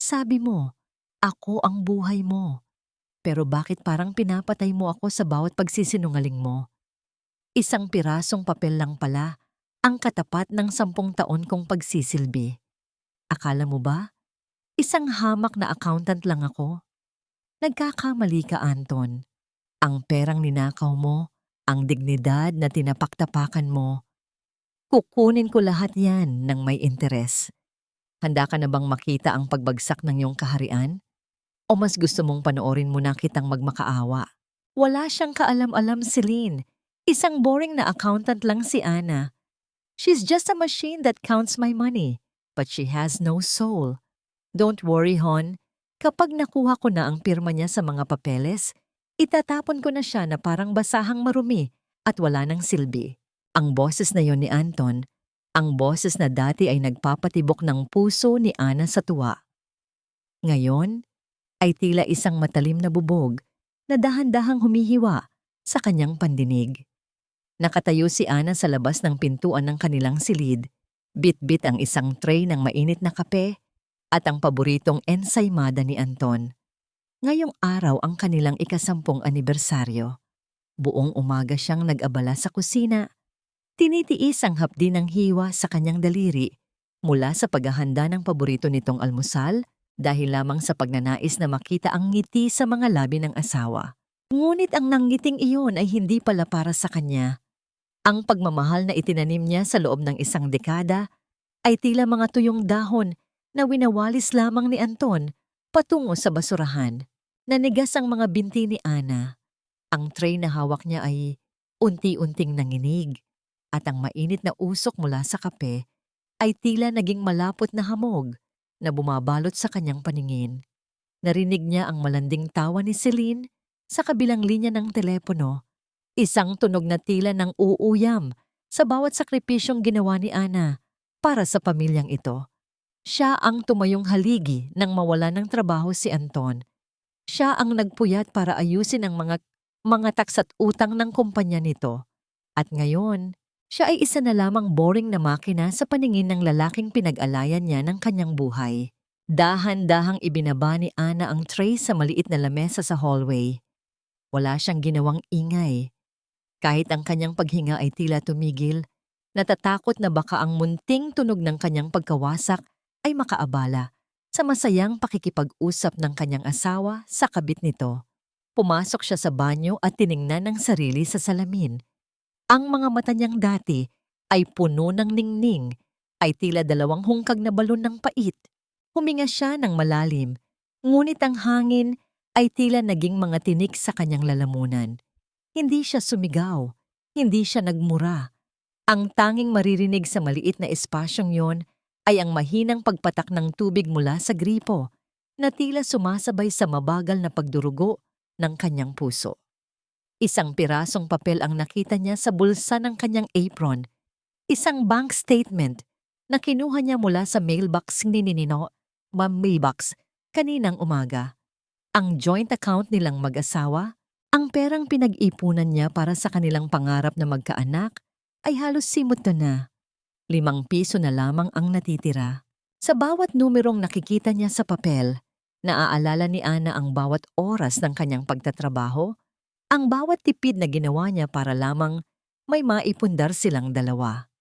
Sabi mo, ako ang buhay mo. Pero bakit parang pinapatay mo ako sa bawat pagsisinungaling mo? Isang pirasong papel lang pala ang katapat ng 10 taon kong pagsisilbi. Akala mo ba? Isang hamak na accountant lang ako? Nagkakamali ka, Anton. Ang perang ninakaw mo, ang dignidad na tinapaktapakan mo, kukunin ko lahat yan ng may interes. Handa ka na bang makita ang pagbagsak ng iyong kaharian? O mas gusto mong panoorin mo na kitang magmakaawa? Wala siyang kaalam-alam si Lynn. Isang boring na accountant lang si Ana. She's just a machine that counts my money, but she has no soul. Don't worry, Hon. Kapag nakuha ko na ang pirma niya sa mga papeles, itatapon ko na siya na parang basahang marumi at wala nang silbi. Ang boses na yon ni Anton, ang boses na dati ay nagpapatibok ng puso ni Ana sa tuwa. Ngayon, ay tila isang matalim na bubog na dahan-dahang humihiwa sa kanyang pandinig. Nakatayo si Ana sa labas ng pintuan ng kanilang silid, bit-bit ang isang tray ng mainit na kape at ang paboritong ensaymada ni Anton. Ngayong araw ang kanilang ika-10 anibersaryo. Buong umaga siyang nag-abala sa kusina. Tinitiis ang hapdi ng hiwa sa kanyang daliri mula sa paghahanda ng paborito nitong almusal dahil lamang sa pagnanais na makita ang ngiti sa mga labi ng asawa. Ngunit ang nanggiting iyon ay hindi pala para sa kanya. Ang pagmamahal na itinanim niya sa loob ng isang dekada ay tila mga tuyong dahon na winawalis lamang ni Anton patungo sa basurahan. Nanigas ang mga binti ni Ana. Ang tray na hawak niya ay unti-unting nanginig at ang mainit na usok mula sa kape ay tila naging malapot na hamog na bumabalot sa kanyang paningin. Narinig niya ang malanding tawa ni Celine sa kabilang linya ng telepono, isang tunog na tila ng uuyam sa bawat sakripisyong ginawa ni Ana para sa pamilyang ito. Siya ang tumayong haligi nang mawala ng trabaho si Anton. Siya ang nagpuyat para ayusin ang mga taksat utang ng kumpanya nito. At ngayon, siya ay isa na lamang boring na makina sa paningin ng lalaking pinag-alayan niya ng kanyang buhay. Dahan-dahang ibinaba ni Ana ang tray sa maliit na lamesa sa hallway. Wala siyang ginawang ingay. Kahit ang kanyang paghinga ay tila tumigil, natatakot na baka ang munting tunog ng kanyang pagkawasak ay makaabala sa masayang pakikipag-usap ng kanyang asawa sa kabit nito. Pumasok siya sa banyo at tiningnan ang sarili sa salamin. Ang mga mata niyang dati ay puno ng ningning, ay tila 2 hungkag na balon ng pait. Huminga siya ng malalim, ngunit ang hangin ay tila naging mga tinik sa kanyang lalamunan. Hindi siya sumigaw, hindi siya nagmura. Ang tanging maririnig sa maliit na espasyong yon ay ang mahinang pagpatak ng tubig mula sa gripo na tila sumasabay sa mabagal na pagdurugo ng kanyang puso. Isang pirasong papel ang nakita niya sa bulsa ng kanyang apron. Isang bank statement na kinuha niya mula sa mailbox ni Nino, mailbox, kaninang umaga. Ang joint account nilang mag-asawa, ang perang pinag-ipunan niya para sa kanilang pangarap na magkaanak, ay halos simot na. 5 piso na lamang ang natitira. Sa bawat numerong nakikita niya sa papel, naaalala ni Ana ang bawat oras ng kanyang pagtatrabaho, ang bawat tipid na ginawa niya para lamang may maipundar silang dalawa.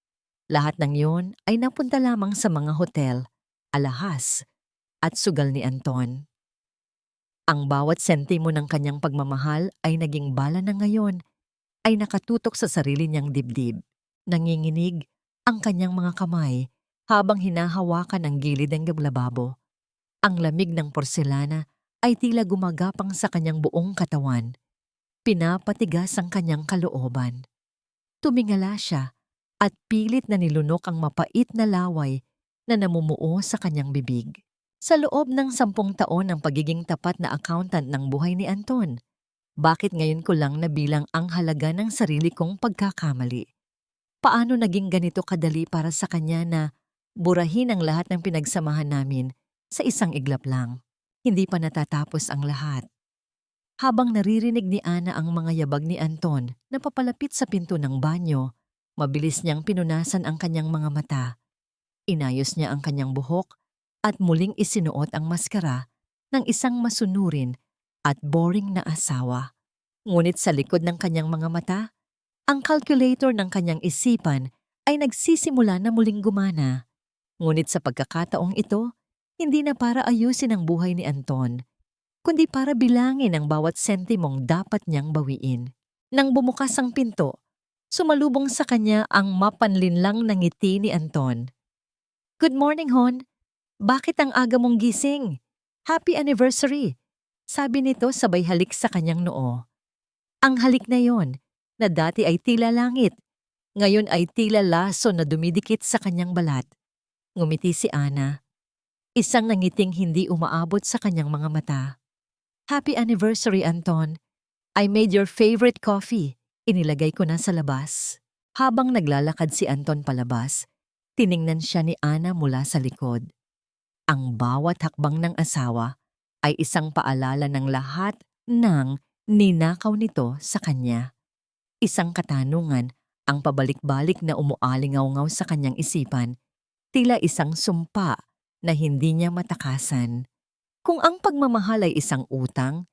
Lahat ng yon ay napunta lamang sa mga hotel, alahas, at sugal ni Anton. Ang bawat sentimo ng kanyang pagmamahal ay naging bala na ngayon ay nakatutok sa sarili niyang dibdib. Nanginginig ang kanyang mga kamay habang hinahawakan ang gilid ng lababo. Ang lamig ng porselana ay tila gumagapang sa kanyang buong katawan. Pinapatigas ang kanyang kalooban. Tumingala siya at pilit na nilunok ang mapait na laway na namumuo sa kanyang bibig. Sa loob ng 10 taon ng pagiging tapat na accountant ng buhay ni Anton, bakit ngayon ko lang nabilang ang halaga ng sarili kong pagkakamali? Paano naging ganito kadali para sa kanya na burahin ang lahat ng pinagsamahan namin sa isang iglap lang? Hindi pa natatapos ang lahat. Habang naririnig ni Ana ang mga yabag ni Anton na papalapit sa pinto ng banyo, mabilis niyang pinunasan ang kanyang mga mata. Inayos niya ang kanyang buhok at muling isinuot ang maskara ng isang masunurin at boring na asawa. Ngunit sa likod ng kanyang mga mata, ang calculator ng kanyang isipan ay nagsisimula na muling gumana. Ngunit sa pagkakataong ito, hindi na para ayusin ang buhay ni Anton, kundi para bilangin ang bawat sentimong dapat niyang bawiin. Nang bumukas ang pinto, sumalubong sa kanya ang mapanlinlang na ngiti ni Anton. "Good morning, Hon. Bakit ang aga mong gising? Happy anniversary!" Sabi nito sabay halik sa kanyang noo. Ang halik na yon, na dati ay tila langit, ngayon ay tila laso na dumidikit sa kanyang balat. Ngumiti si Ana, isang nangiting hindi umaabot sa kanyang mga mata. "Happy anniversary, Anton. I made your favorite coffee. Inilagay ko na sa labas." Habang naglalakad si Anton palabas, tiningnan siya ni Ana mula sa likod. Ang bawat hakbang ng asawa ay isang paalala ng lahat ng ninakaw nito sa kanya. Isang katanungan ang pabalik-balik na umualingaw-ngaw sa kanyang isipan, tila isang sumpa na hindi niya matakasan. Kung ang pagmamahal ay isang utang,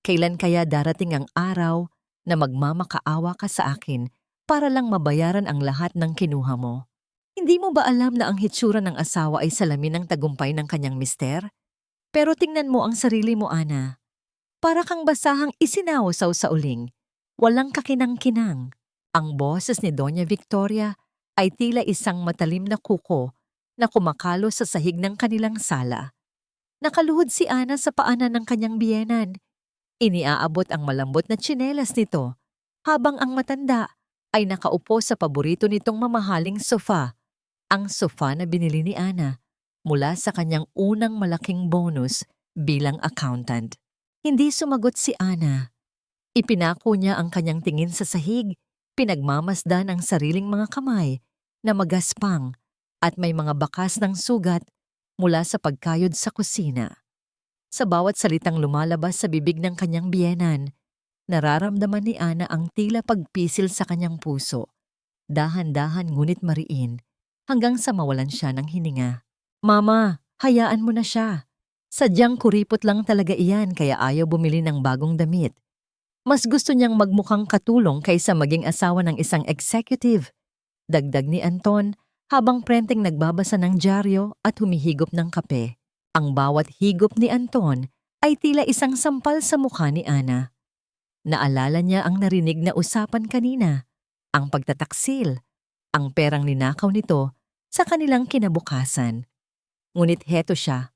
kailan kaya darating ang araw na magmamakaawa ka sa akin para lang mabayaran ang lahat ng kinuha mo? Hindi mo ba alam na ang hitsura ng asawa ay salamin ng tagumpay ng kanyang mister? Pero tingnan mo ang sarili mo, Ana. Para kang basahang isinawsaw sa uling. Walang kakinang-kinang. Ang boses ni Doña Victoria ay tila isang matalim na kuko na kumakalo sa sahig ng kanilang sala. Nakaluhod si Ana sa paanan ng kanyang biyenan. Iniaabot ang malambot na tsinelas nito, habang ang matanda ay nakaupo sa paborito nitong mamahaling sofa, ang sofa na binili ni Ana mula sa kanyang unang malaking bonus bilang accountant. Hindi sumagot si Ana. Ipinako niya ang kanyang tingin sa sahig, pinagmamasdan ang sariling mga kamay na magaspang at may mga bakas ng sugat mula sa pagkayod sa kusina. Sa bawat salitang lumalabas sa bibig ng kanyang biyenan, nararamdaman ni Ana ang tila pagpisil sa kanyang puso, dahan-dahan ngunit mariin, hanggang sa mawalan siya ng hininga. "Mama, hayaan mo na siya. Sadyang kuripot lang talaga iyan kaya ayaw bumili ng bagong damit. Mas gusto niyang magmukhang katulong kaysa maging asawa ng isang executive," dagdag ni Anton habang prenteng nagbabasa ng dyaryo at humihigop ng kape. Ang bawat higop ni Anton ay tila isang sampal sa mukha ni Ana. Naalala niya ang narinig na usapan kanina, ang pagtataksil, ang perang ninakaw nito sa kanilang kinabukasan. Ngunit heto siya,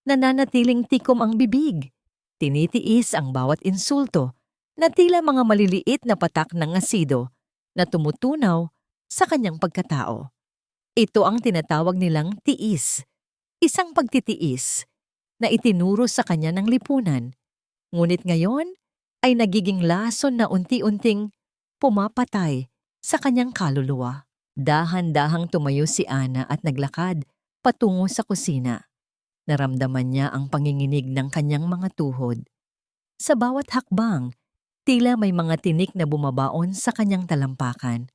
nananatiling tikom ang bibig, tinitiis ang bawat insulto na tila mga maliliit na patak ng asido na tumutunaw sa kanyang pagkatao. Ito ang tinatawag nilang tiis, isang pagtitiis na itinuro sa kanya ng lipunan. Ngunit ngayon ay nagiging lason na unti-unting pumapatay sa kanyang kaluluwa. Dahan-dahang tumayo si Ana at naglakad patungo sa kusina. Naramdaman niya ang panginginig ng kanyang mga tuhod. Sa bawat hakbang, tila may mga tinik na bumabaon sa kanyang talampakan.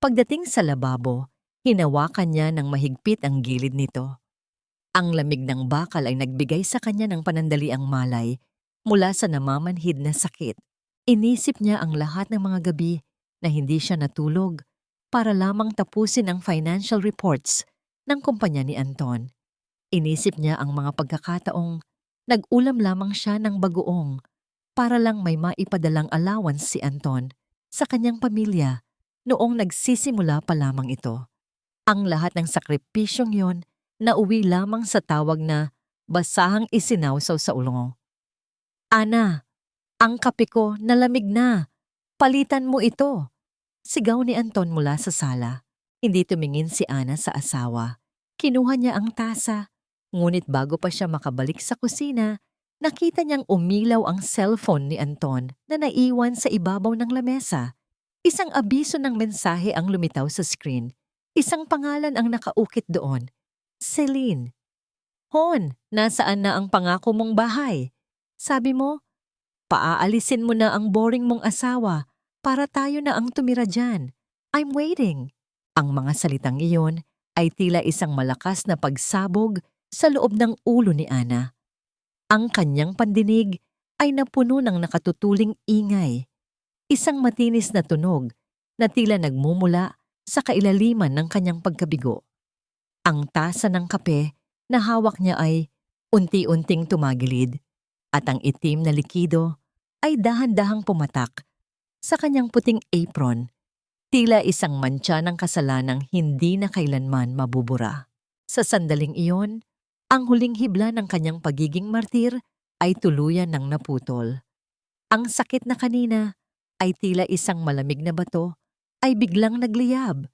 Pagdating sa lababo, hinawakan niya ng mahigpit ang gilid nito. Ang lamig ng bakal ay nagbigay sa kanya ng panandaliang malay mula sa namamanhid na sakit. Inisip niya ang lahat ng mga gabi na hindi siya natulog para lamang tapusin ang financial reports ng kumpanya ni Anton. Inisip niya ang mga pagkakataong nag-ulam lamang siya ng bagoong para lang may maipadalang allowance si Anton sa kanyang pamilya noong nagsisimula pa lamang ito. Ang lahat ng sakripisyong yon nauwi lamang sa tawag na basahang isinawsaw sa ulo. "Ana, ang kape ko nalamig na. Palitan mo ito." Sigaw ni Anton mula sa sala. Hindi tumingin si Ana sa asawa. Kinuha niya ang tasa. Ngunit bago pa siya makabalik sa kusina, nakita niyang umilaw ang cellphone ni Anton na naiwan sa ibabaw ng lamesa. Isang abiso ng mensahe ang lumitaw sa screen. Isang pangalan ang nakaukit doon. Celine. "Hon, nasaan na ang pangako mong bahay? Sabi mo, paaalisin mo na ang boring mong asawa para tayo na ang tumira dyan. I'm waiting." Ang mga salitang iyon ay tila isang malakas na pagsabog sa loob ng ulo ni Ana. Ang kanyang pandinig ay napuno ng nakatutuling ingay, isang matinis na tunog na tila nagmumula sa kailaliman ng kanyang pagkabigo. Ang tasa ng kape na hawak niya ay unti-unting tumagilid at ang itim na likido ay dahan-dahang pumatak sa kanyang puting apron, tila isang mantsa ng kasalanang hindi na kailanman mabubura. Sa sandaling iyon, ang huling hibla ng kanyang pagiging martir ay tuluyan ng naputol. Ang sakit na kanina ay tila isang malamig na bato ay biglang nagliyab,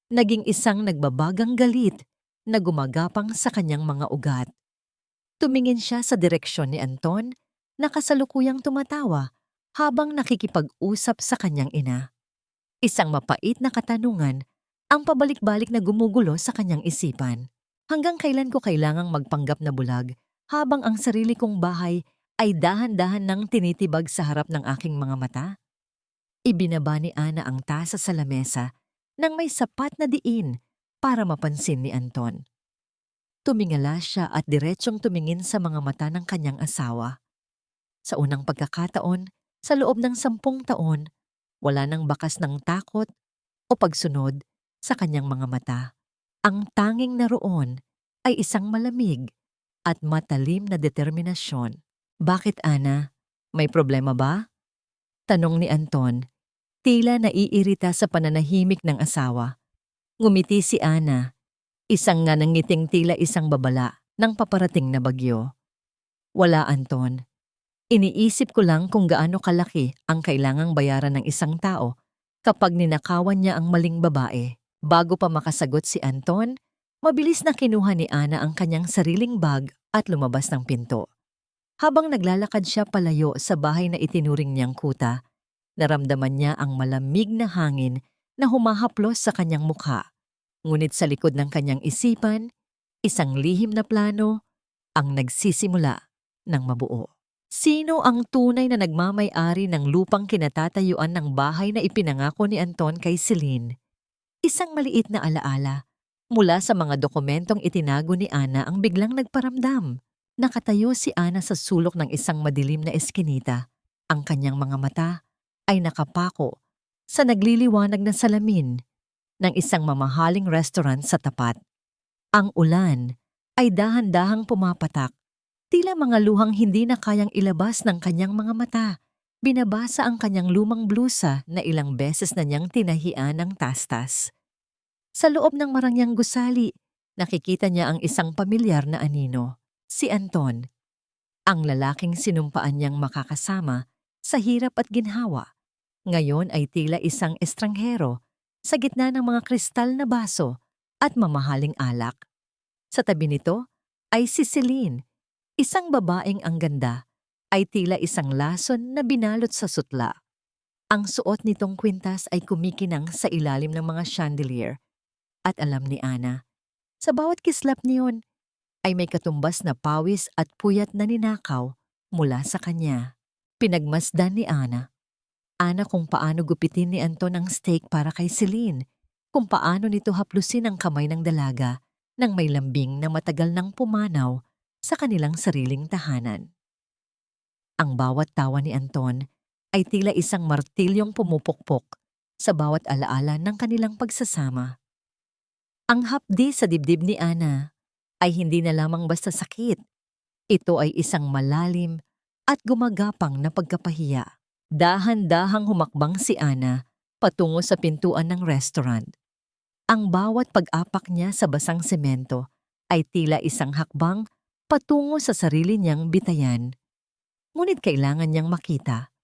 naging isang nagbabagang galit na gumagapang sa kanyang mga ugat. Tumingin siya sa direksyon ni Anton na kasalukuyang tumatawa habang nakikipag-usap sa kanyang ina. Isang mapait na katanungan ang pabalik-balik na gumugulo sa kanyang isipan. Hanggang kailan ko kailangang magpanggap na bulag habang ang sarili kong bahay ay dahan-dahan nang tinitibag sa harap ng aking mga mata? Ibinaba ni Ana ang tasa sa lamesa nang may sapat na diin para mapansin ni Anton. Tumingala siya at diretsyong tumingin sa mga mata ng kanyang asawa. Sa unang pagkakataon, sa loob ng 10 taon, wala nang bakas ng takot o pagsunod sa kanyang mga mata. Ang tanging naroon ay isang malamig at matalim na determinasyon. Bakit, Ana? May problema ba? Tanong ni Anton, tila naiirita sa pananahimik ng asawa. Ngumiti si Ana, isang nanangiting tila isang babala ng paparating na bagyo. Wala, Anton. Iniisip ko lang kung gaano kalaki ang kailangang bayaran ng isang tao kapag ninakawan niya ang maling babae. Bago pa makasagot si Anton, mabilis na kinuha ni Ana ang kanyang sariling bag at lumabas ng pinto. Habang naglalakad siya palayo sa bahay na itinuring niyang kuta, naramdaman niya ang malamig na hangin na humahaplos sa kanyang mukha. Ngunit sa likod ng kanyang isipan, isang lihim na plano ang nagsisimula ng mabuo. Sino ang tunay na nagmamay-ari ng lupang kinatatayuan ng bahay na ipinangako ni Anton kay Celine? Isang maliit na alaala mula sa mga dokumentong itinago ni Ana ang biglang nagparamdam. Nakatayo si Ana sa sulok ng isang madilim na eskinita. Ang kanyang mga mata ay nakapako sa nagliliwanag na salamin ng isang mamahaling restaurant sa tapat. Ang ulan ay dahan-dahang pumapatak, tila mga luhang hindi na kayang ilabas ng kanyang mga mata. Binabasa ang kanyang lumang blusa na ilang beses na niyang tinahian ng tastas. Sa loob ng marangyang gusali, nakikita niya ang isang pamilyar na anino, si Anton, ang lalaking sinumpaan niyang makakasama sa hirap at ginhawa. Ngayon ay tila isang estranghero sa gitna ng mga kristal na baso at mamahaling alak. Sa tabi nito ay si Celine, isang babaeng ang ganda, ay tila isang lason na binalot sa sutla. Ang suot nitong kwintas ay kumikinang sa ilalim ng mga chandelier. At alam ni Ana, sa bawat kislap niyon ay may katumbas na pawis at puyat na ninakaw mula sa kanya. Pinagmasdan ni Ana kung paano gupitin ni Anton ang steak para kay Celine, kung paano nito haplusin ang kamay ng dalaga nang may lambing na matagal nang pumanaw sa kanilang sariling tahanan. Ang bawat tawa ni Anton ay tila isang martilyong pumupukpok sa bawat alaala ng kanilang pagsasama. Ang hapdi sa dibdib ni Ana ay hindi na lamang basta sakit. Ito ay isang malalim at gumagapang na pagkapahiya. Dahan-dahang humakbang si Ana patungo sa pintuan ng restaurant. Ang bawat pag-apak niya sa basang semento ay tila isang hakbang patungo sa sarili niyang bitayan. Ngunit kailangan niyang makita.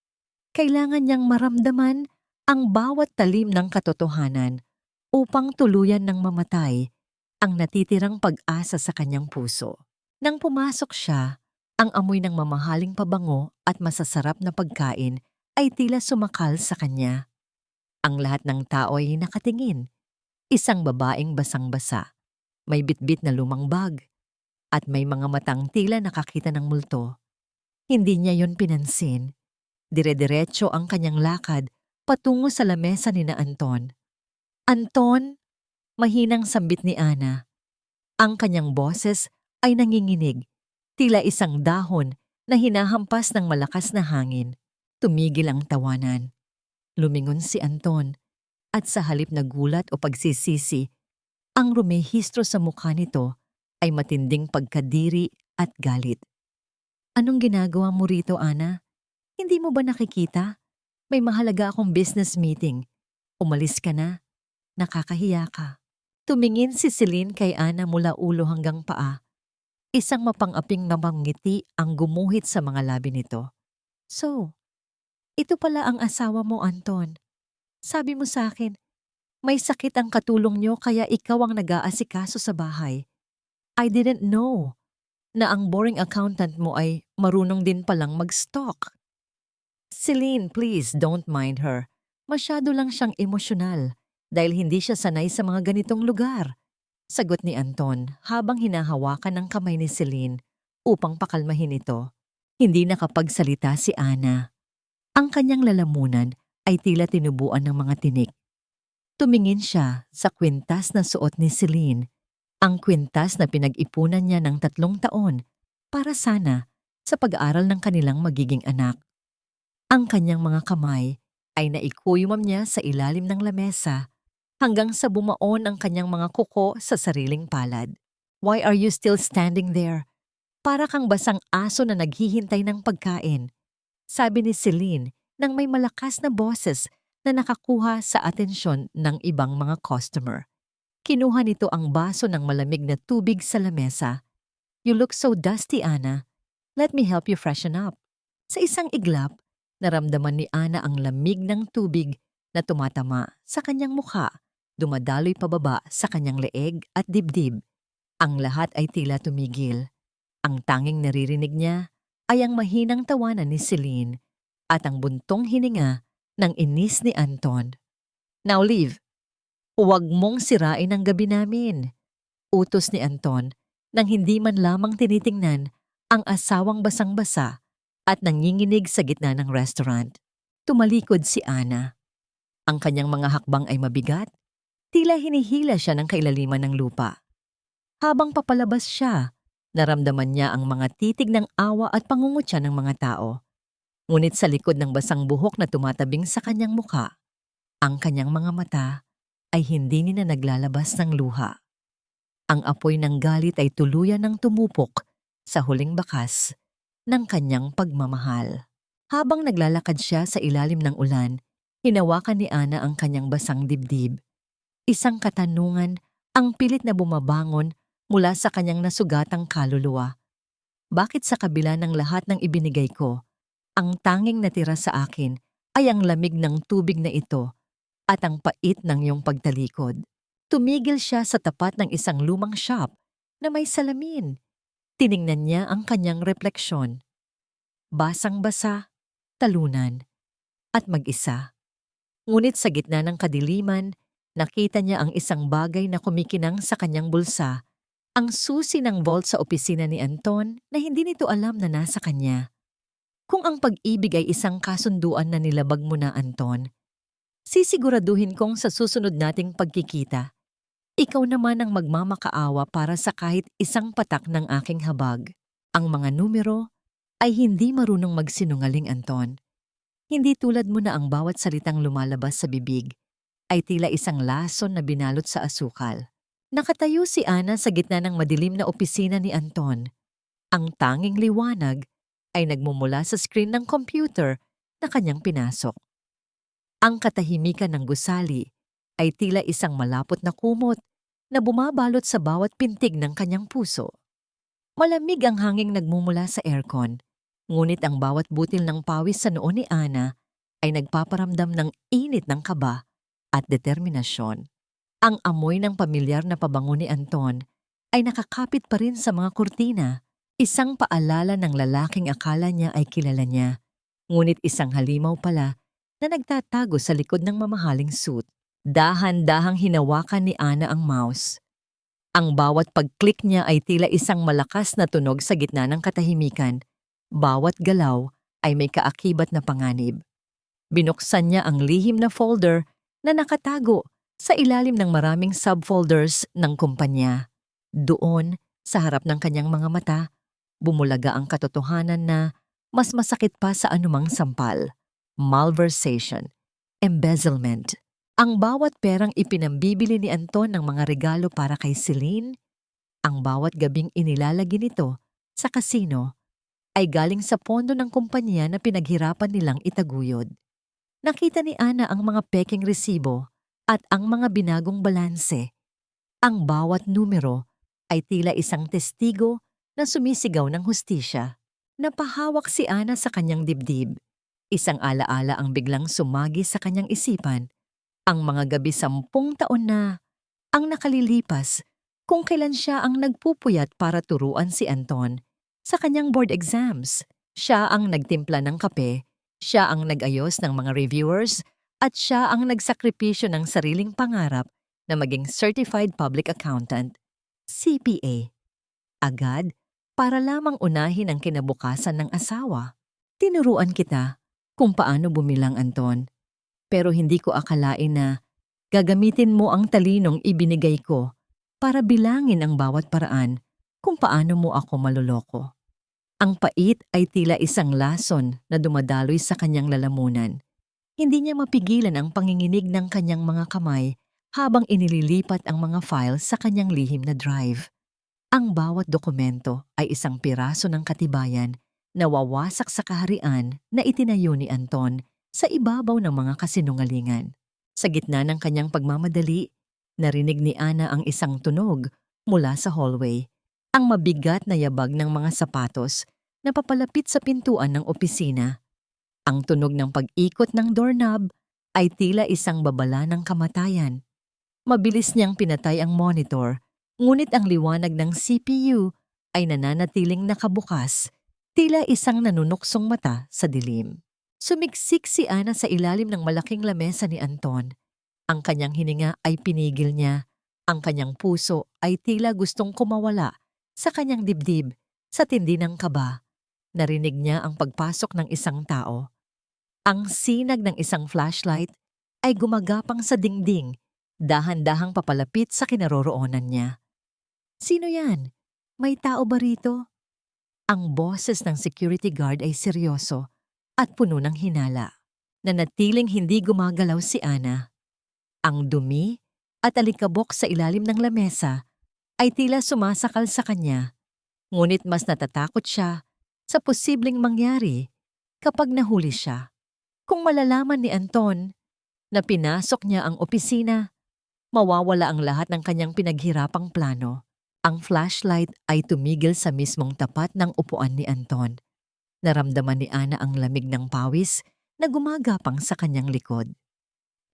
Kailangan niyang maramdaman ang bawat talim ng katotohanan upang tuluyan ng mamatay ang natitirang pag-asa sa kanyang puso. Nang pumasok siya, ang amoy ng mamahaling pabango at masasarap na pagkain ay tila sumakal sa kanya. Ang lahat ng tao ay nakatingin. Isang babaeng basang-basa, may bitbit na lumang bag, at may mga matang tila nakakita ng multo. Hindi niya yon pinansin. Dire-diretso ang kanyang lakad patungo sa lamesa ni na Anton. Anton, mahinang sambit ni Ana. Ang kanyang boses ay nanginginig, tila isang dahon na hinahampas ng malakas na hangin. Tumigil ang tawanan. Lumingon si Anton at sa halip na gulat o pagsisisi, ang rumehistro sa mukha nito ay matinding pagkadiri at galit. Anong ginagawa mo rito, Ana? Hindi mo ba nakikita? May mahalaga akong business meeting. Umalis ka na. Nakakahiya ka. Tumingin si Celine kay Ana mula ulo hanggang paa. Isang mapang-aping na ngiti ang gumuhit sa mga labi nito. So, ito pala ang asawa mo, Anton. Sabi mo sa akin, may sakit ang katulong niyo kaya ikaw ang nag-aasikaso sa bahay. I didn't know na ang boring accountant mo ay marunong din palang mag-stock. Celine, please don't mind her. Masyado lang siyang emosyonal dahil hindi siya sanay sa mga ganitong lugar. Sagot ni Anton habang hinahawakan ng kamay ni Celine upang pakalmahin ito. Hindi nakapagsalita si Ana. Ang kanyang lalamunan ay tila tinubuan ng mga tinik. Tumingin siya sa kwintas na suot ni Celine, ang kwintas na pinag-ipunan niya ng 3 taon para sana sa pag-aaral ng kanilang magiging anak. Ang kanyang mga kamay ay naikuyumam niya sa ilalim ng lamesa hanggang sa bumaon ang kanyang mga kuko sa sariling palad. Why are you still standing there? Para kang basang aso na naghihintay ng pagkain. Sabi ni Celine nang may malakas na boses na nakakuha sa atensyon ng ibang mga customer. Kinuha nito ang baso ng malamig na tubig sa lamesa. You look so dusty, Ana. Let me help you freshen up. Sa isang iglap, naramdaman ni Ana ang lamig ng tubig na tumatama sa kanyang mukha, dumadaloy pababa sa kanyang leeg at dibdib. Ang lahat ay tila tumigil. Ang tanging naririnig niya ay ang mahinang tawanan ni Celine at ang buntong hininga ng inis ni Anton. Now leave. Huwag mong sirain ang gabi namin. Utos ni Anton nang hindi man lamang tinitingnan ang asawang basang-basa at nanginginig sa gitna ng restaurant. Tumalikod si Ana. Ang kanyang mga hakbang ay mabigat, tila hinihila siya ng kailaliman ng lupa. Habang papalabas siya, naramdaman niya ang mga titig ng awa at pangungutya ng mga tao. Ngunit sa likod ng basang buhok na tumatabing sa kanyang mukha, ang kanyang mga mata ay hindi na naglalabas ng luha. Ang apoy ng galit ay tuluyan ng tumupok sa huling bakas ng kanyang pagmamahal. Habang naglalakad siya sa ilalim ng ulan, hinawakan ni Ana ang kanyang basang dibdib. Isang katanungan ang pilit na bumabangon mula sa kanyang nasugatang kaluluwa. Bakit sa kabila ng lahat ng ibinigay ko, ang tanging natira sa akin ay ang lamig ng tubig na ito at ang pait ng iyong pagtalikod? Tumigil siya sa tapat ng isang lumang shop na may salamin. Tiningnan niya ang kanyang refleksyon. Basang-basa, talunan, at mag-isa. Ngunit sa gitna ng kadiliman, nakita niya ang isang bagay na kumikinang sa kanyang bulsa, ang susi ng vault sa opisina ni Anton na hindi nito alam na nasa kanya. Kung ang pag-ibig ay isang kasunduan na nilabag mo na, Anton, sisiguraduhin kong sa susunod nating pagkikita, ikaw naman ang magmamakaawa para sa kahit isang patak ng aking habag. Ang mga numero ay hindi marunong magsinungaling, Anton. Hindi tulad mo na ang bawat salitang lumalabas sa bibig ay tila isang lason na binalot sa asukal. Nakatayo si Ana sa gitna ng madilim na opisina ni Anton. Ang tanging liwanag ay nagmumula sa screen ng computer na kanyang pinasok. Ang katahimikan ng gusali ay tila isang malapot na kumot na bumabalot sa bawat pintig ng kanyang puso. Malamig ang hanging nagmumula sa aircon, ngunit ang bawat butil ng pawis sa noo ni Ana ay nagpaparamdam ng init ng kaba at determinasyon. Ang amoy ng pamilyar na pabango ni Anton ay nakakapit pa rin sa mga kurtina, isang paalala ng lalaking akala niya ay kilala niya, ngunit isang halimaw pala na nagtatago sa likod ng mamahaling suit. Dahan-dahang hinawakan ni Ana ang mouse. Ang bawat pag-click niya ay tila isang malakas na tunog sa gitna ng katahimikan. Bawat galaw ay may kaakibat na panganib. Binuksan niya ang lihim na folder na nakatago sa ilalim ng maraming subfolders ng kumpanya. Doon, Sa harap ng kanyang mga mata, bumulaga ang katotohanan na mas masakit pa sa anumang sampal. Malversation, embezzlement. Ang bawat perang ipinambibili ni Anton ng mga regalo para kay Celine, ang bawat gabing inilalagay nito sa kasino ay galing sa pondo ng kumpanya na pinaghirapan nilang itaguyod. Nakita ni Ana ang mga peking resibo at ang mga binagong balanse. Ang bawat numero ay tila isang testigo na sumisigaw ng hustisya. Napahawak si Ana sa kanyang dibdib. Isang alaala ang biglang sumagi sa kanyang isipan. Ang mga gabi 10 taon na ang nakalilipas kung kailan siya ang nagpupuyat para turuan si Anton sa kanyang board exams. Siya ang nagtimpla ng kape, siya ang nag-ayos ng mga reviewers, at siya ang nagsakripisyo ng sariling pangarap na maging Certified Public Accountant, CPA. Agad, para lamang unahin ang kinabukasan ng asawa. Tinuruan kita kung paano bumilang, Anton, pero hindi ko akalain na gagamitin mo ang talinong ibinigay ko para bilangin ang bawat paraan kung paano mo ako maloloko. Ang pait ay tila isang lason na dumadaloy sa kanyang lalamunan. Hindi niya mapigilan ang panginginig ng kanyang mga kamay habang inililipat ang mga files sa kanyang lihim na drive. Ang bawat dokumento ay isang piraso ng katibayan na wawasak sa kaharian na itinayo ni Anton sa ibabaw ng mga kasinungalingan. Sa gitna ng kanyang pagmamadali, narinig ni Ana ang isang tunog mula sa hallway. Ang mabigat na yabag ng mga sapatos na papalapit sa pintuan ng opisina. Ang tunog ng pag-ikot ng doorknob ay tila isang babala ng kamatayan. Mabilis niyang pinatay ang monitor, ngunit ang liwanag ng CPU ay nananatiling nakabukas, tila isang nanunuksong mata sa dilim. Sumiksik si Ana sa ilalim ng malaking lamesa ni Anton. Ang kanyang hininga ay pinigil niya. Ang kanyang puso ay tila gustong kumawala sa kanyang dibdib sa tindi ng kaba. Narinig niya ang pagpasok ng isang tao. Ang sinag ng isang flashlight ay gumagapang sa dingding, dahan-dahang papalapit sa kinaroroonan niya. Sino yan? May tao ba rito? Ang boses ng security guard ay seryoso at puno ng hinala. Nanatiling hindi gumagalaw si Ana. Ang dumi at alikabok sa ilalim ng lamesa ay tila sumasakal sa kanya, ngunit mas natatakot siya sa posibleng mangyari kapag nahuli siya. Kung malalaman ni Anton na pinasok niya ang opisina, mawawala ang lahat ng kanyang pinaghirapang plano. Ang flashlight ay tumigil sa mismong tapat ng upuan ni Anton. Naramdaman ni Ana ang lamig ng pawis na gumagapang sa kanyang likod.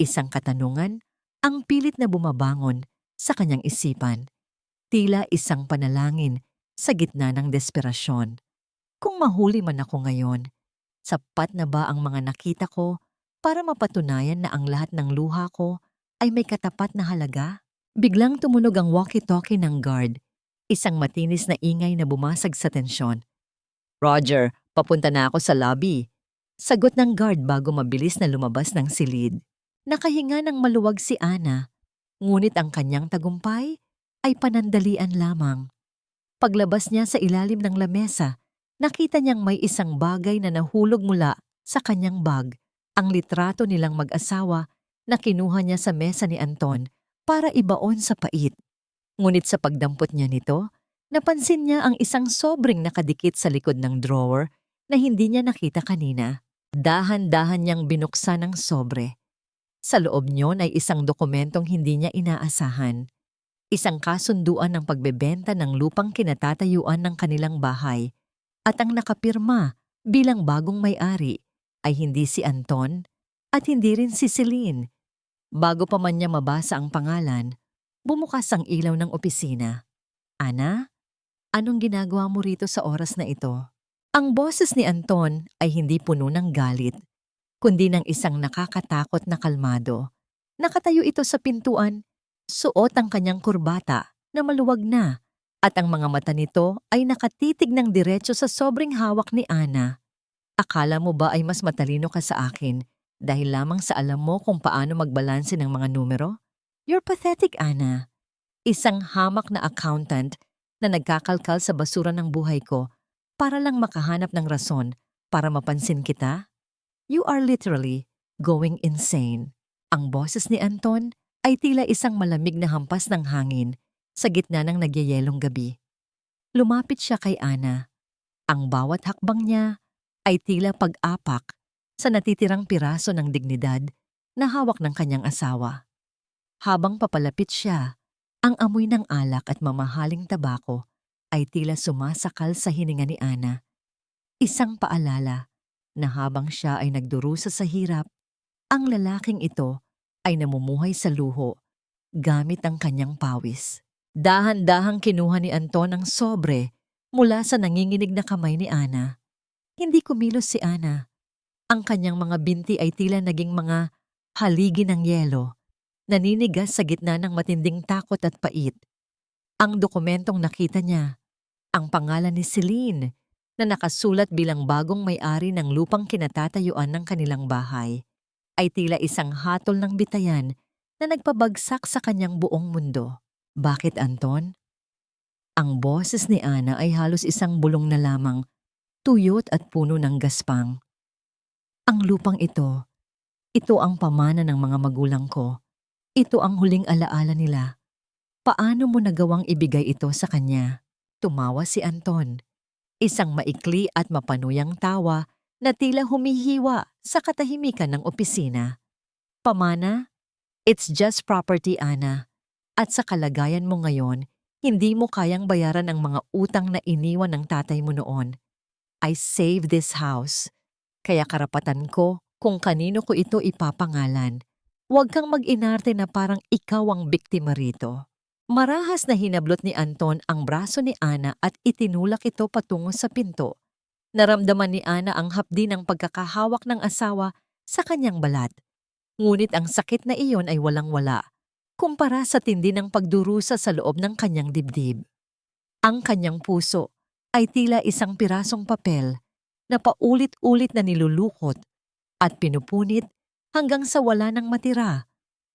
Isang katanungan ang pilit na bumabangon sa kanyang isipan. Tila isang panalangin sa gitna ng desperasyon. Kung mahuli man ako ngayon, sapat na ba ang mga nakita ko para mapatunayan na ang lahat ng luha ko ay may katapat na halaga? Biglang tumunog ang walkie-talkie ng guard, isang matinis na ingay na bumasag sa tensyon. Roger, papunta na ako sa lobby. Sagot ng guard bago mabilis na lumabas ng silid. Nakahinga ng maluwag si Ana, ngunit ang kanyang tagumpay ay panandalian lamang. Paglabas niya sa ilalim ng lamesa, nakita niyang may isang bagay na nahulog mula sa kanyang bag, ang litrato nilang mag-asawa na kinuha niya sa mesa ni Anton para ibaon sa pait. Ngunit sa pagdampot niya nito, napansin niya ang isang sobreng nakadikit sa likod ng drawer na hindi niya nakita kanina. Dahan-dahan niyang binuksan ang sobre. Sa loob niyon ay isang dokumentong hindi niya inaasahan. Isang kasunduan ng pagbebenta ng lupang kinatatayuan ng kanilang bahay at ang nakapirma bilang bagong may-ari ay hindi si Anton at hindi rin si Celine. Bago pa man niya mabasa ang pangalan, bumukas ang ilaw ng opisina. Ana, anong ginagawa mo rito sa oras na ito? Ang boses ni Anton ay hindi puno ng galit, kundi ng isang nakakatakot na kalmado. Nakatayo ito sa pintuan, suot ang kanyang kurbata na maluwag na, at ang mga mata nito ay nakatitig ng diretso sa sobrang hawak ni Ana. Akala mo ba ay mas matalino ka sa akin dahil lamang sa alam mo kung paano magbalanse ng mga numero? You're pathetic, Ana. Isang hamak na accountant na nagkakalkal sa basura ng buhay ko para lang makahanap ng rason para mapansin kita? You are literally going insane. Ang boses ni Anton ay tila isang malamig na hampas ng hangin sa gitna ng nagyayelong gabi. Lumapit siya kay Ana. Ang bawat hakbang niya ay tila pag-apak sa natitirang piraso ng dignidad na hawak ng kanyang asawa. Habang papalapit siya, ang amoy ng alak at mamahaling tabako ay tila sumasakal sa hininga ni Ana. Isang paalala na habang siya ay nagdurusa sa hirap, ang lalaking ito ay namumuhay sa luho gamit ang kanyang pawis. Dahan-dahang kinuha ni Anton ang sobre mula sa nanginginig na kamay ni Ana. Hindi kumilos si Ana. Ang kanyang mga binti ay tila naging mga haligi ng yelo, naninigas sa gitna ng matinding takot at pait. Ang dokumentong nakita niya, ang pangalan ni Celine na nakasulat bilang bagong may-ari ng lupang kinatatayuan ng kanilang bahay, ay tila isang hatol ng bitayan na nagpabagsak sa kanyang buong mundo. Bakit, Anton? Ang boses ni Ana ay halos isang bulong na lamang, tuyot at puno ng gaspang. Ang lupang ito ang pamana ng mga magulang ko. Ito ang huling alaala nila. Paano mo nagawang ibigay ito sa kanya? Tumawa si Anton. Isang maikli at mapanuyang tawa na tila humihiwa sa katahimikan ng opisina. Pamana? It's just property, Ana. At sa kalagayan mo ngayon, hindi mo kayang bayaran ang mga utang na iniwan ng tatay mo noon. I saved this house. Kaya karapatan ko kung kanino ko ito ipapangalan. Huwag kang mag-inarte na parang ikaw ang biktima rito. Marahas na hinablot ni Anton ang braso ni Ana at itinulak ito patungo sa pinto. Naramdaman ni Ana ang hapdi ng pagkakahawak ng asawa sa kanyang balat. Ngunit ang sakit na iyon ay walang-wala kumpara sa tindi ng pagdurusa sa loob ng kanyang dibdib. Ang kanyang puso ay tila isang pirasong papel na paulit-ulit na nilulukot at pinupunit hanggang sa wala nang matira,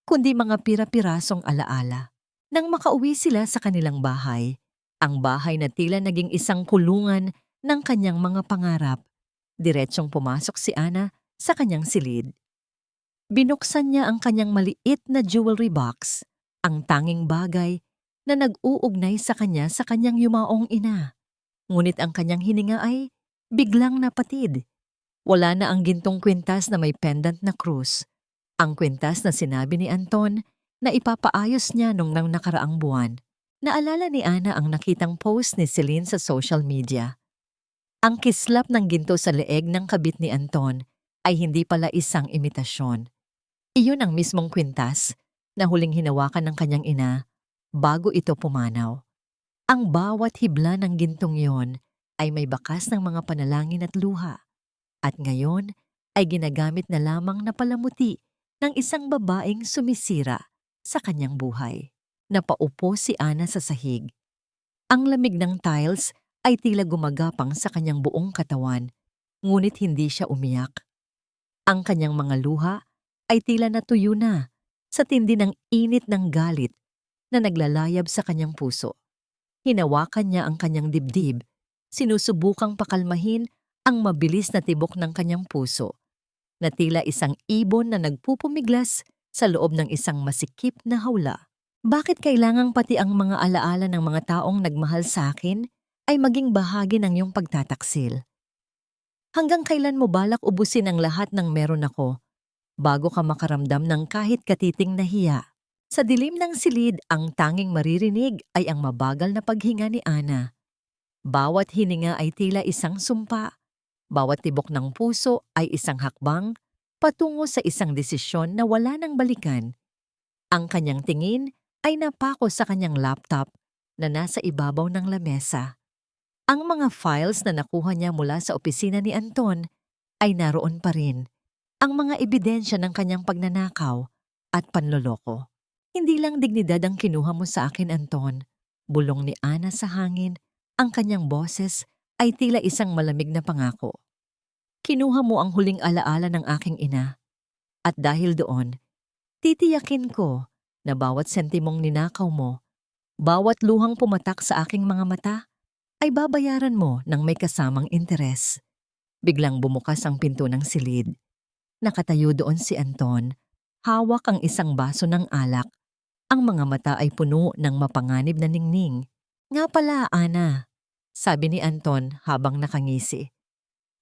kundi mga pira-pirasong alaala. Nang makauwi sila sa kanilang bahay, ang bahay na tila naging isang kulungan ng kanyang mga pangarap, diretsong pumasok si Ana sa kanyang silid. Binuksan niya ang kanyang maliit na jewelry box, ang tanging bagay na nag-uugnay sa kanyang yumaong ina. Ngunit ang kanyang hininga ay biglang napatid. Wala na ang gintong kwintas na may pendant na krus. Ang kwintas na sinabi ni Anton na ipapaayos niya nung nakaraang buwan. Naalala ni Ana ang nakitang post ni Celine sa social media. Ang kislap ng ginto sa leeg ng kabit ni Anton ay hindi pala isang imitasyon. Iyon ang mismong kwintas na huling hinawakan ng kanyang ina bago ito pumanaw. Ang bawat hibla ng gintong iyon ay may bakas ng mga panalangin at luha. At ngayon ay ginagamit na lamang na palamuti ng isang babaeng sumisira sa kanyang buhay. Napaupo si Ana sa sahig. Ang lamig ng tiles ay tila gumagapang sa kanyang buong katawan, ngunit hindi siya umiyak. Ang kanyang mga luha ay tila natuyo na sa tindi ng init ng galit na naglalayab sa kanyang puso. Hinawakan niya ang kanyang dibdib, sinusubukang pakalmahin ang mabilis na tibok ng kanyang puso, na tila isang ibon na nagpupumiglas sa loob ng isang masikip na hawla. Bakit kailangang pati ang mga alaala ng mga taong nagmahal sa akin ay maging bahagi ng iyong pagtataksil? Hanggang kailan mo balak ubusin ang lahat ng meron ako bago ka makaramdam ng kahit katiting na hiya? Sa dilim ng silid, ang tanging maririnig ay ang mabagal na paghinga ni Ana. Bawat hininga ay tila isang sumpa. Bawat tibok ng puso ay isang hakbang patungo sa isang desisyon na wala nang balikan. Ang kanyang tingin ay napako sa kanyang laptop na nasa ibabaw ng lamesa. Ang mga files na nakuha niya mula sa opisina ni Anton ay naroon pa rin. Ang mga ebidensya ng kanyang pagnanakaw at panloloko. Hindi lang dignidad ang kinuha mo sa akin, Anton. Bulong ni Ana sa hangin, ang kanyang boses ay tila isang malamig na pangako. Kinuha mo ang huling alaala ng aking ina. At dahil doon, titiyakin ko na bawat sentimong ninakaw mo Bawat luhang pumatak sa aking mga mata ay babayaran mo ng may kasamang interes. Biglang bumukas ang pinto ng silid. Nakatayo doon si Anton. Hawak ang isang baso ng alak. Ang mga mata ay puno ng mapanganib na ningning. Nga pala, Ana, sabi ni Anton habang nakangisi.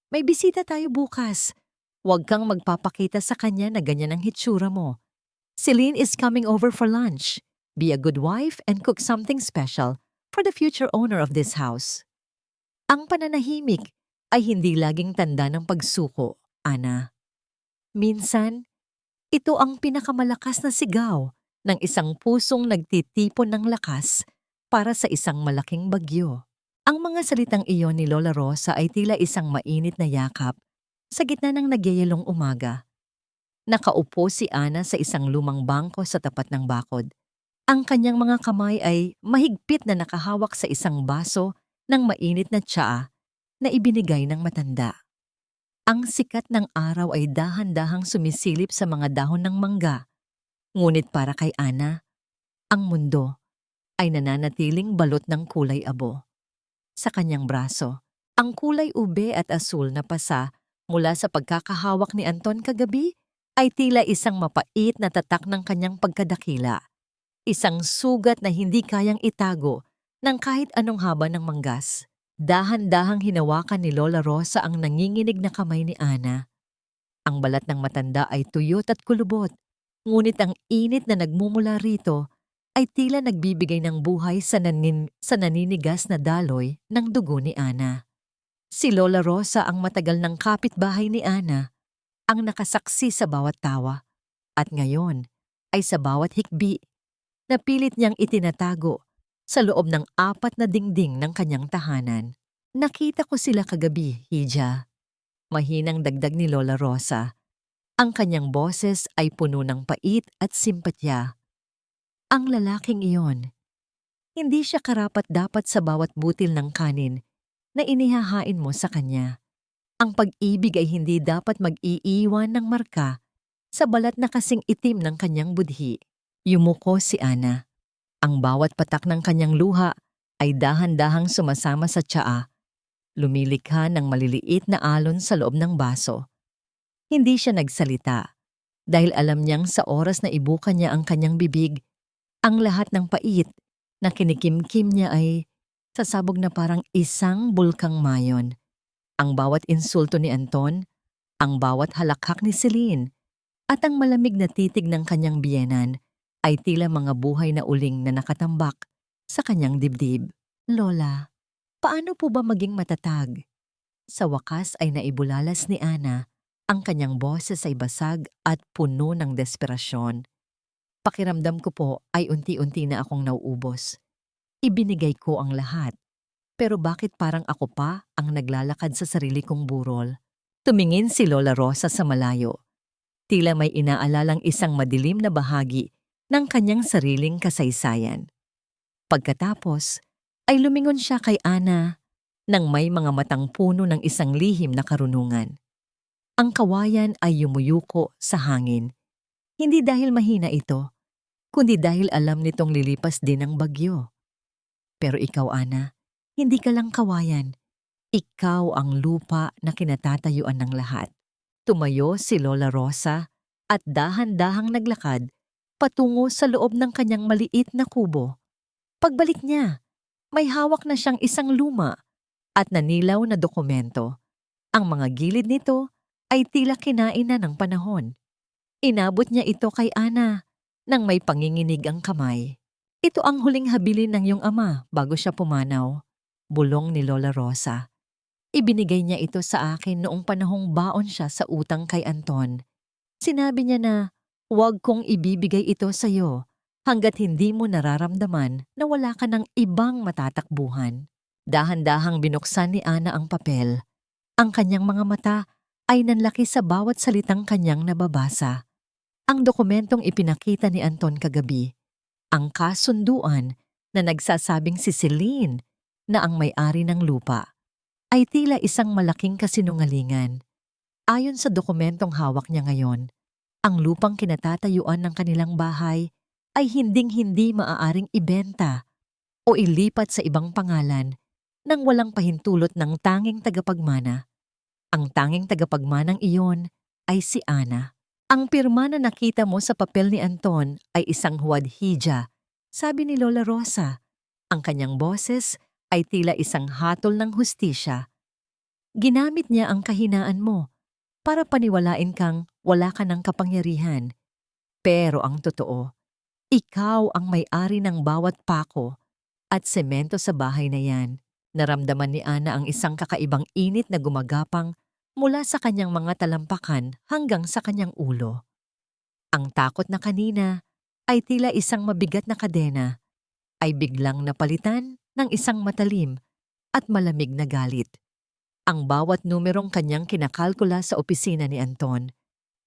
May bisita tayo bukas. Huwag kang magpapakita sa kanya na ganyan ang hitsura mo. Celine is coming over for lunch. Be a good wife and cook something special for the future owner of this house. Ang pananahimik ay hindi laging tanda ng pagsuko, Ana. Minsan, ito ang pinakamalakas na sigaw ng isang pusong nagtitipon ng lakas para sa isang malaking bagyo. Ang mga salitang iyon ni Lola Rosa ay tila isang mainit na yakap sa gitna ng nagyayalong umaga. Nakaupo si Ana sa isang lumang bangko sa tapat ng bakod. Ang kanyang mga kamay ay mahigpit na nakahawak sa isang baso ng mainit na tsaa na ibinigay ng matanda. Ang sikat ng araw ay dahan-dahang sumisilip sa mga dahon ng mangga. Ngunit para kay Ana, ang mundo ay nananatiling balot ng kulay abo. Sa kanyang braso, ang kulay ube at asul na pasa mula sa pagkakahawak ni Anton kagabi ay tila isang mapait na tatak ng kanyang pagkadakila. Isang sugat na hindi kayang itago ng kahit anong haba ng manggas. Dahan-dahang hinawakan ni Lola Rosa ang nanginginig na kamay ni Ana. Ang balat ng matanda ay tuyot at kulubot, ngunit ang init na nagmumula rito ay tila nagbibigay ng buhay sa naninigas na daloy ng dugo ni Ana. Si Lola Rosa ang matagal ng kapitbahay ni Ana, ang nakasaksi sa bawat tawa, at ngayon ay sa bawat hikbi na pilit niyang itinatago sa loob ng 4 na dingding ng kanyang tahanan. Nakita ko sila kagabi, Hija. Mahinang dagdag ni Lola Rosa. Ang kanyang boses ay puno ng pait at simpatya. Ang lalaking iyon, hindi siya karapat-dapat sa bawat butil ng kanin na inihahain mo sa kanya. Ang pag-ibig ay hindi dapat mag-iiwan ng marka sa balat na kasing itim ng kanyang budhi. Yumuko si Ana. Ang bawat patak ng kanyang luha ay dahan-dahang sumasama sa tsaa. Lumilikha ng maliliit na alon sa loob ng baso. Hindi siya nagsalita dahil alam niyang sa oras na ibuka niya ang kanyang bibig, ang lahat ng pait na kinikimkim niya ay sasabog na parang isang bulkang mayon. Ang bawat insulto ni Anton, ang bawat halakhak ni Celine, at ang malamig na titig ng kanyang biyenan ay tila mga buhay na uling na nakatambak sa kanyang dibdib. Lola, paano po ba maging matatag? Sa wakas ay naibulalas ni Ana. Ang kanyang boses ay basag at puno ng desperasyon. Pakiramdam ko po ay unti-unti na akong nauubos. Ibinigay ko ang lahat. Pero bakit parang ako pa ang naglalakad sa sarili kong burol? Tumingin si Lola Rosa sa malayo. Tila may inaalalang isang madilim na bahagi ng kanyang sariling kasaysayan. Pagkatapos, ay lumingon siya kay Ana nang may mga matang puno ng isang lihim na karunungan. Ang kawayan ay yumuyuko sa hangin. Hindi dahil mahina ito, kundi dahil alam nitong lilipas din ang bagyo. Pero ikaw, Ana, hindi ka lang kawayan. Ikaw ang lupa na kinatatayuan ng lahat. Tumayo si Lola Rosa at dahan-dahang naglakad patungo sa loob ng kanyang maliit na kubo. Pagbalik niya, may hawak na siyang isang luma at nanilaw na dokumento. Ang mga gilid nito ay tila kinain na ng panahon. Inabot niya ito kay Ana nang may panginginig ang kamay. Ito ang huling habilin ng iyong ama bago siya pumanaw, bulong ni Lola Rosa. Ibinigay niya ito sa akin noong panahong baon siya sa utang kay Anton. Sinabi niya na, huwag kong ibibigay ito sa iyo hanggat hindi mo nararamdaman na wala ka ng ibang matatakbuhan. Dahan-dahang binuksan ni Ana ang papel. Ang kanyang mga mata ay nanlaki sa bawat salitang kanyang nababasa. Ang dokumentong ipinakita ni Anton kagabi, ang kasunduan na nagsasabing si Celine na ang may-ari ng lupa, ay tila isang malaking kasinungalingan. Ayon sa dokumentong hawak niya ngayon, ang lupang kinatatayuan ng kanilang bahay ay hinding-hindi maaaring ibenta o ilipat sa ibang pangalan nang walang pahintulot ng tanging tagapagmana. Ang tanging tagapagmanang iyon ay si Ana. Ang pirma na nakita mo sa papel ni Anton ay isang huwadhidya, sabi ni Lola Rosa. Ang kanyang boses ay tila isang hatol ng hustisya. Ginamit niya ang kahinaan mo para paniwalain kang wala ka ng kapangyarihan. Pero ang totoo, ikaw ang may-ari ng bawat pako at semento sa bahay na yan. Naramdaman ni Ana ang isang kakaibang init na gumagapang mula sa kanyang mga talampakan hanggang sa kanyang ulo. Ang takot na kanina ay tila isang mabigat na kadena ay biglang napalitan ng isang matalim at malamig na galit. Ang bawat numerong kanyang kinakalkula sa opisina ni Anton,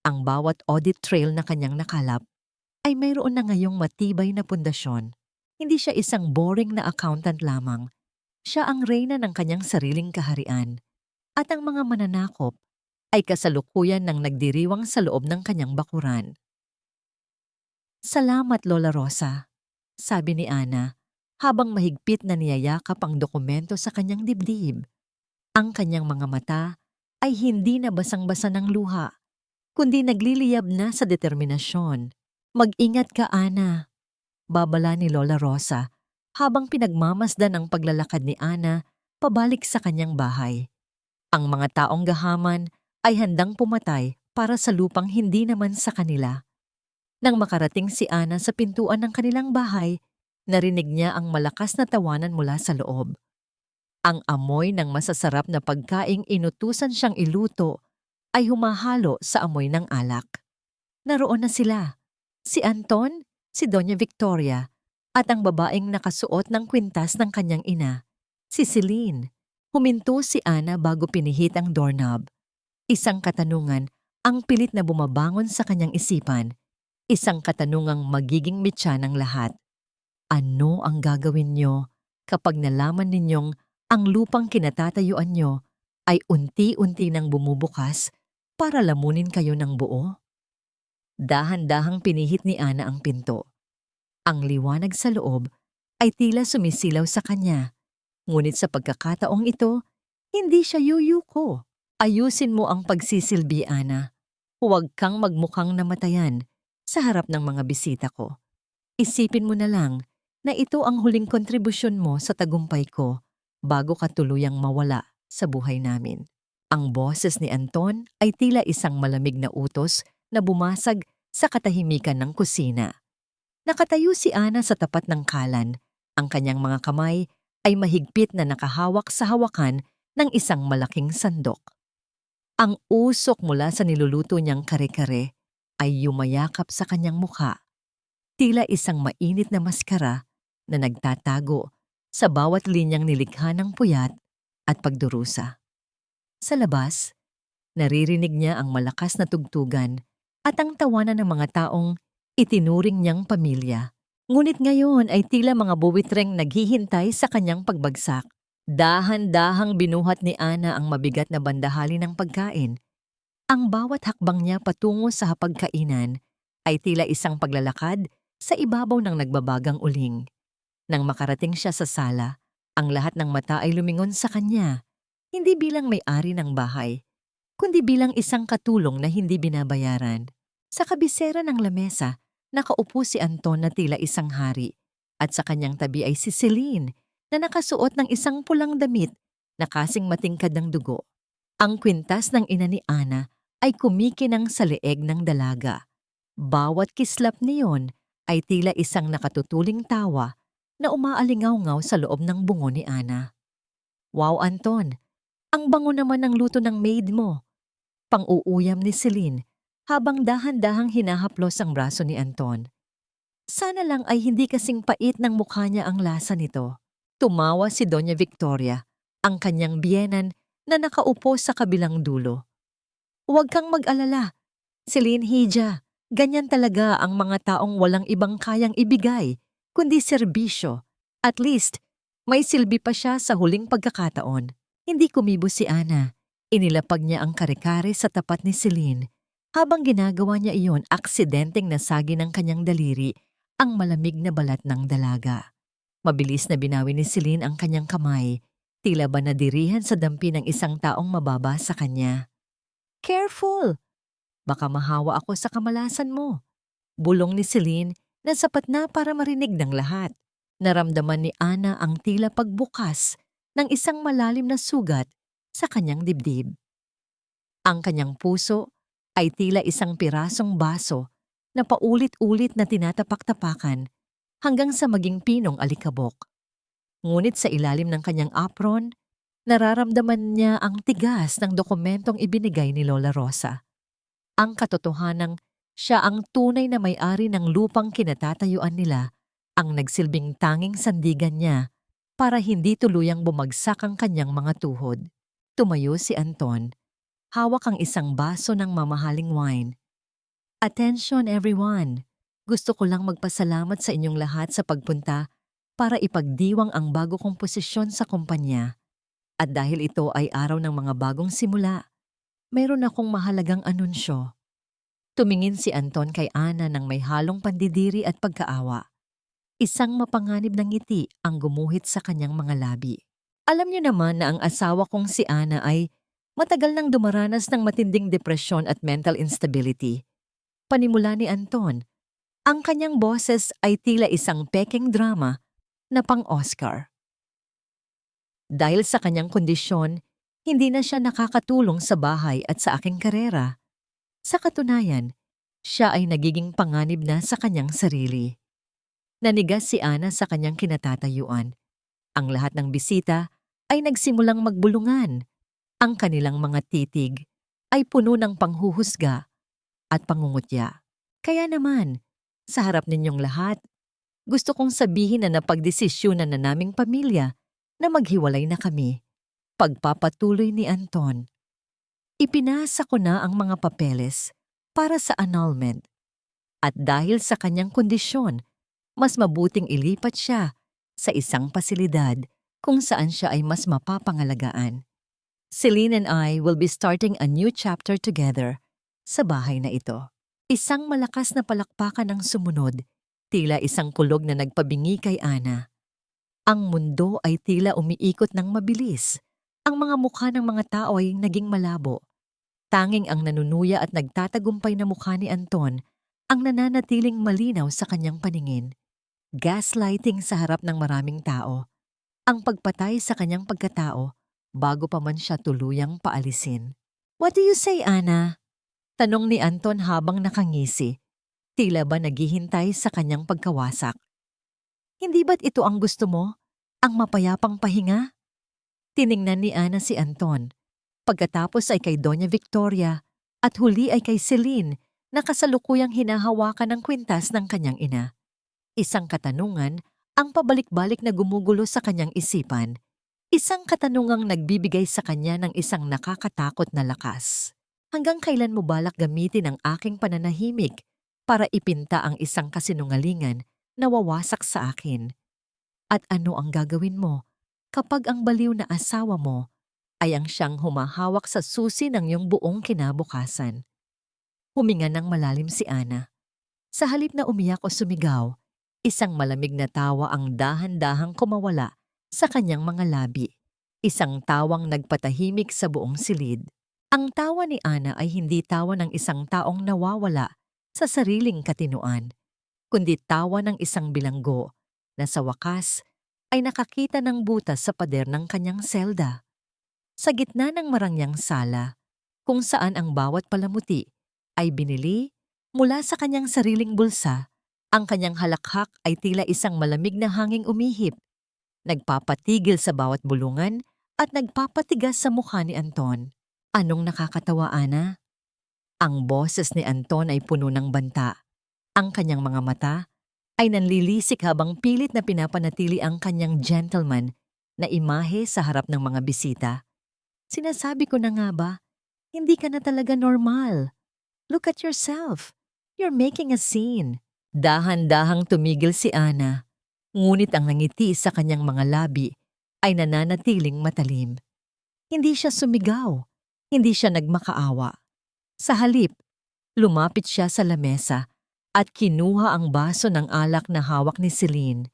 ang bawat audit trail na kanyang nakalap, ay mayroon na ngayong matibay na pundasyon. Hindi siya isang boring na accountant lamang. Siya ang reyna ng kanyang sariling kaharian. At ang mga mananakop ay kasalukuyan ng nagdiriwang sa loob ng kanyang bakuran. Salamat, Lola Rosa, sabi ni Ana, habang mahigpit na niyayakap ang dokumento sa kanyang dibdib. Ang kanyang mga mata ay hindi na basang-basa ng luha, kundi nagliliyab na sa determinasyon. Mag-ingat ka, Ana, babala ni Lola Rosa, habang pinagmamasdan ang paglalakad ni Ana pabalik sa kanyang bahay. Ang mga taong gahaman ay handang pumatay para sa lupang hindi naman sa kanila. Nang makarating si Ana sa pintuan ng kanilang bahay, narinig niya ang malakas na tawanan mula sa loob. Ang amoy ng masasarap na pagkaing inutusan siyang iluto ay humahalo sa amoy ng alak. Naroon na sila, si Anton, si Doña Victoria, at ang babaeng nakasuot ng kwintas ng kanyang ina, si Celine. Huminto si Ana bago pinihit ang doorknob. Isang katanungan ang pilit na bumabangon sa kanyang isipan. Isang katanungang magiging mitya ng lahat. Ano ang gagawin niyo kapag nalaman ninyong ang lupang kinatatayuan niyo ay unti-unti nang bumubukas para lamunin kayo ng buo? Dahan-dahang pinihit ni Ana ang pinto. Ang liwanag sa loob ay tila sumisilaw sa kanya. Ngunit sa pagkakataong ito, hindi siya yuyuko. Ayusin mo ang pagsisilbi, Ana. Huwag kang magmukhang namatayan sa harap ng mga bisita ko. Isipin mo na lang na ito ang huling kontribusyon mo sa tagumpay ko bago ka tuluyang mawala sa buhay namin. Ang boses ni Anton ay tila isang malamig na utos na bumasag sa katahimikan ng kusina. Nakatayo si Ana sa tapat ng kalan. Ang kanyang mga kamay ay mahigpit na nakahawak sa hawakan ng isang malaking sandok. Ang usok mula sa niluluto niyang kare-kare ay yumayakap sa kanyang mukha. Tila isang mainit na maskara na nagtatago sa bawat linyang nilikha ng puyat at pagdurusa. Sa labas, naririnig niya ang malakas na tugtugan at ang tawanan ng mga taong itinuring niyang pamilya. Ngunit ngayon ay tila mga buwitreng naghihintay sa kanyang pagbagsak. Dahan-dahang binuhat ni Ana ang mabigat na bandahali ng pagkain. Ang bawat hakbang niya patungo sa hapagkainan ay tila isang paglalakad sa ibabaw ng nagbabagang uling. Nang makarating siya sa sala, ang lahat ng mata ay lumingon sa kanya, hindi bilang may-ari ng bahay, kundi bilang isang katulong na hindi binabayaran. Sa kabisera ng lamesa, nakaupo si Anton na tila isang hari, at sa kanyang tabi ay si Celine na nakasuot ng isang pulang damit na kasing matingkad ng dugo. Ang kwintas ng ina ni Ana ay kumikinang sa leeg ng dalaga. Bawat kislap niyon ay tila isang nakatutuling tawa na umaalingaw-ngaw sa loob ng bungo ni Ana. Wow, Anton! Ang bango naman ng luto ng maid mo. Pang-uuyam ni Celine habang dahan-dahang hinahaplos ang braso ni Anton. Sana lang ay hindi kasing pait ng mukha niya ang lasa nito. Tumawa si Doña Victoria, ang kanyang biyenan na nakaupo sa kabilang dulo. Huwag kang mag-alala, Celine Hija. Ganyan talaga ang mga taong walang ibang kayang ibigay, kundi serbisyo. At least, may silbi pa siya sa huling pagkakataon. Hindi kumibo si Ana. Inilapag niya ang kare-kare sa tapat ni Celine. Habang ginagawa niya iyon, aksidenteng nasagi ng kanyang daliri ang malamig na balat ng dalaga. Mabilis na binawi ni Celine ang kanyang kamay, tila ba nadirihan sa dampi ng isang taong mababa sa kanya. Careful! Baka mahawa ako sa kamalasan mo. Bulong ni Celine na sapat na para marinig ng lahat. Naramdaman ni Ana ang tila pagbukas ng isang malalim na sugat sa kanyang dibdib. Ang kanyang puso ay tila isang pirasong baso na paulit-ulit na tinatapak-tapakan hanggang sa maging pinong alikabok. Ngunit sa ilalim ng kanyang apron, nararamdaman niya ang tigas ng dokumentong ibinigay ni Lola Rosa. Ang katotohanang siya ang tunay na may-ari ng lupang kinatatayuan nila, ang nagsilbing tanging sandigan niya para hindi tuluyang bumagsak ang kanyang mga tuhod. Tumayo si Anton, hawak ang isang baso ng mamahaling wine. Attention everyone! Gusto ko lang magpasalamat sa inyong lahat sa pagpunta para ipagdiwang ang bago kong posisyon sa kumpanya. At dahil ito ay araw ng mga bagong simula, mayroon akong mahalagang anunsyo. Tumingin si Anton kay Ana ng may halong pandidiri at pagkaawa. Isang mapanganib na ngiti ang gumuhit sa kanyang mga labi. Alam niyo naman na ang asawa kong si Ana ay matagal nang dumaranas ng matinding depresyon at mental instability. Panimula ni Anton, ang kanyang boses ay tila isang peking drama na pang-Oscar. Dahil sa kanyang kondisyon, hindi na siya nakakatulong sa bahay at sa aking karera. Sa katunayan, siya ay nagiging panganib na sa kanyang sarili. Nanigas si Ana sa kanyang kinatatayuan. Ang lahat ng bisita ay nagsimulang magbulungan. Ang kanilang mga titig ay puno ng panghuhusga at pangungutya. Kaya naman, sa harap ninyong lahat, gusto kong sabihin na napagdesisyonan na naming pamilya na maghiwalay na kami. Pagpapatuloy ni Anton. Ipinasa ko na ang mga papeles para sa annulment. At dahil sa kanyang kondisyon, mas mabuting ilipat siya sa isang pasilidad kung saan siya ay mas mapapangalagaan. Celine and I will be starting a new chapter together sa bahay na ito. Isang malakas na palakpakan ang sumunod, tila isang kulog na nagpabingi kay Ana. Ang mundo ay tila umiikot ng mabilis. Ang mga mukha ng mga tao ay naging malabo. Tanging ang nanunuya at nagtatagumpay na mukha ni Anton ang nananatiling malinaw sa kanyang paningin. Gaslighting sa harap ng maraming tao. Ang pagpatay sa kanyang pagkatao bago pa man siya tuluyang paalisin. What do you say, Ana? Tanong ni Anton habang nakangisi. Tila ba naghihintay sa kanyang pagkawasak. Hindi ba't ito ang gusto mo? Ang mapayapang pahinga? Tiningnan ni Ana si Anton. Pagkatapos ay kay Doña Victoria at huli ay kay Celine na kasalukuyang hinahawakan ng kwintas ng kanyang ina. Isang katanungan ang pabalik-balik na gumugulo sa kanyang isipan. Isang katanungang nagbibigay sa kanya ng isang nakakatakot na lakas. Hanggang kailan mo balak gamitin ang aking pananahimik para ipinta ang isang kasinungalingan na wawasak sa akin? At ano ang gagawin mo kapag ang baliw na asawa mo ay ang siyang humahawak sa susi ng iyong buong kinabukasan? Huminga ng malalim si Ana. Sa halip na umiyak o sumigaw, isang malamig na tawa ang dahan-dahang kumawala sa kanyang mga labi. Isang tawang nagpatahimik sa buong silid. Ang tawa ni Ana ay hindi tawa ng isang taong nawawala sa sariling katinuan, kundi tawa ng isang bilanggo na sa wakas ay nakakita ng butas sa pader ng kanyang selda. Sa gitna ng marangyang sala, kung saan ang bawat palamuti ay binili mula sa kanyang sariling bulsa, ang kanyang halakhak ay tila isang malamig na hanging umihip, nagpapatigil sa bawat bulungan at nagpapatigas sa mukha ni Anton. Anong nakakatawa, Ana? Ang boses ni Anton ay puno ng banta. Ang kanyang mga mata ay nanlilisik habang pilit na pinapanatili ang kanyang gentleman na imahe sa harap ng mga bisita. Sinasabi ko na nga ba, hindi ka na talaga normal. Look at yourself. You're making a scene. Dahan-dahang tumigil si Ana, ngunit ang nangiti sa kanyang mga labi ay nananatiling matalim. Hindi siya sumigaw, hindi siya nagmakaawa. Sa halip, lumapit siya sa lamesa at kinuha ang baso ng alak na hawak ni Celine.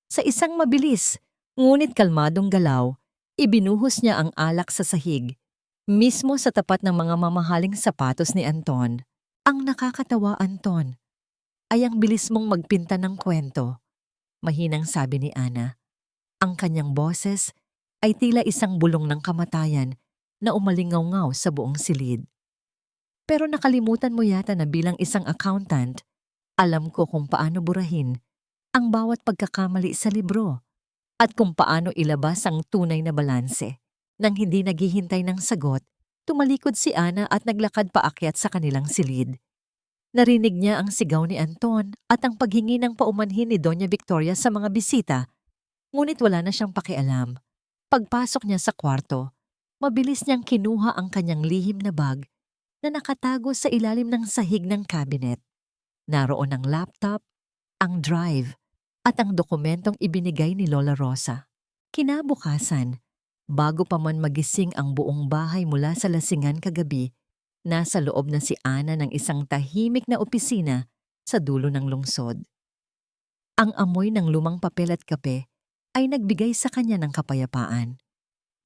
Sa isang mabilis, ngunit kalmadong galaw, ibinuhos niya ang alak sa sahig, mismo sa tapat ng mga mamahaling sapatos ni Anton. Ang nakakatawa, Anton, ay ang bilis mong magpinta ng kwento, mahinang sabi ni Ana. Ang kanyang boses ay tila isang bulong ng kamatayan na umalingaw-ngaw sa buong silid. Pero nakalimutan mo yata na bilang isang accountant, alam ko kung paano burahin ang bawat pagkakamali sa libro at kung paano ilabas ang tunay na balanse. Nang hindi naghihintay ng sagot, tumalikod si Ana at naglakad paakyat sa kanilang silid. Narinig niya ang sigaw ni Anton at ang paghingi ng paumanhin ni Doña Victoria sa mga bisita, ngunit wala na siyang pakialam. Pagpasok niya sa kwarto, mabilis niyang kinuha ang kanyang lihim na bag na nakatago sa ilalim ng sahig ng cabinet. Naroon ang laptop, ang drive, at ang dokumentong ibinigay ni Lola Rosa. Kinabukasan, bago pa man magising ang buong bahay mula sa lasingan kagabi, nasa loob na si Ana ng isang tahimik na opisina sa dulo ng lungsod. Ang amoy ng lumang papel at kape ay nagbigay sa kanya ng kapayapaan.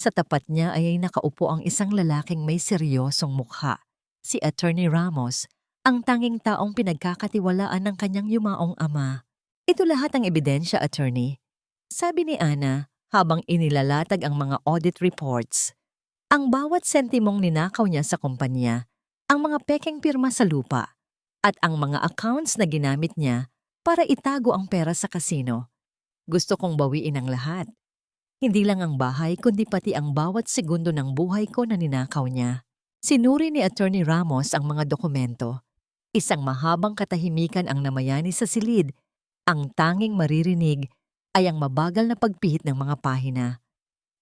Sa tapat niya ay nakaupo ang isang lalaking may seryosong mukha, si Attorney Ramos, ang tanging taong pinagkakatiwalaan ng kanyang yumaong ama. Ito lahat ang ebidensya, Attorney, sabi ni Ana habang inilalatag ang mga audit reports. Ang bawat sentimong ninakaw niya sa kumpanya, ang mga pekeng pirma sa lupa, at ang mga accounts na ginamit niya para itago ang pera sa kasino. Gusto kong bawiin ang lahat. Hindi lang ang bahay kundi pati ang bawat segundo ng buhay ko na ninakaw niya. Sinuri ni Attorney Ramos ang mga dokumento. Isang mahabang katahimikan ang namayani sa silid. Ang tanging maririnig ay ang mabagal na pagpihit ng mga pahina.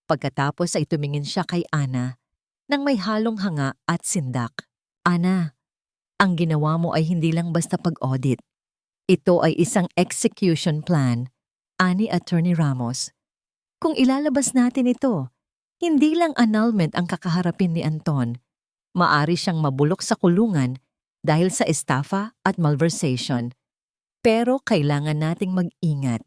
Pagkatapos ay tumingin siya kay Ana nang may halong hanga at sindak. Ana, ang ginawa mo ay hindi lang basta pag-audit. Ito ay isang execution plan, ani Attorney Ramos. Kung ilalabas natin ito, hindi lang annulment ang kakaharapin ni Anton. Maari siyang mabulok sa kulungan dahil sa estafa at malversation. Pero kailangan nating mag-ingat.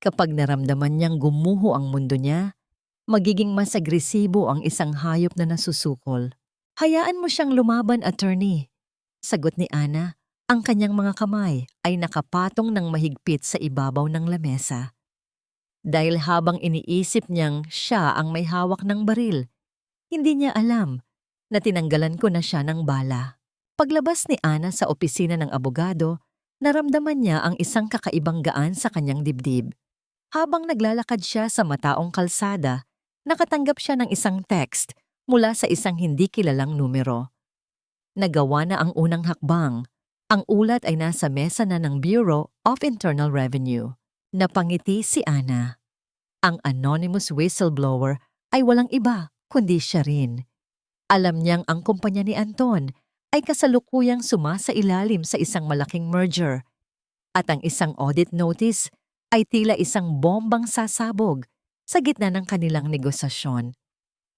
Kapag naramdaman niyang gumuho ang mundo niya, magiging mas agresibo ang isang hayop na nasusukol. Hayaan mo siyang lumaban, Attorney. Sagot ni Ana, ang kanyang mga kamay ay nakapatong ng mahigpit sa ibabaw ng lamesa. Dahil habang iniisip niyang siya ang may hawak ng baril, hindi niya alam na tinanggalan ko na siya ng bala. Paglabas ni Ana sa opisina ng abogado, naramdaman niya ang isang kakaibang gaan sa kanyang dibdib. Habang naglalakad siya sa mataong kalsada, nakatanggap siya ng isang text mula sa isang hindi kilalang numero. Nagawa na ang unang hakbang. Ang ulat ay nasa mesa na ng Bureau of Internal Revenue. Napangiti si Ana. Ang anonymous whistleblower ay walang iba kundi siya rin. Alam niyang ang kumpanya ni Anton ay kasalukuyang sumasailalim sa isang malaking merger at ang isang audit notice ay tila isang bombang sasabog sa gitna ng kanilang negosasyon.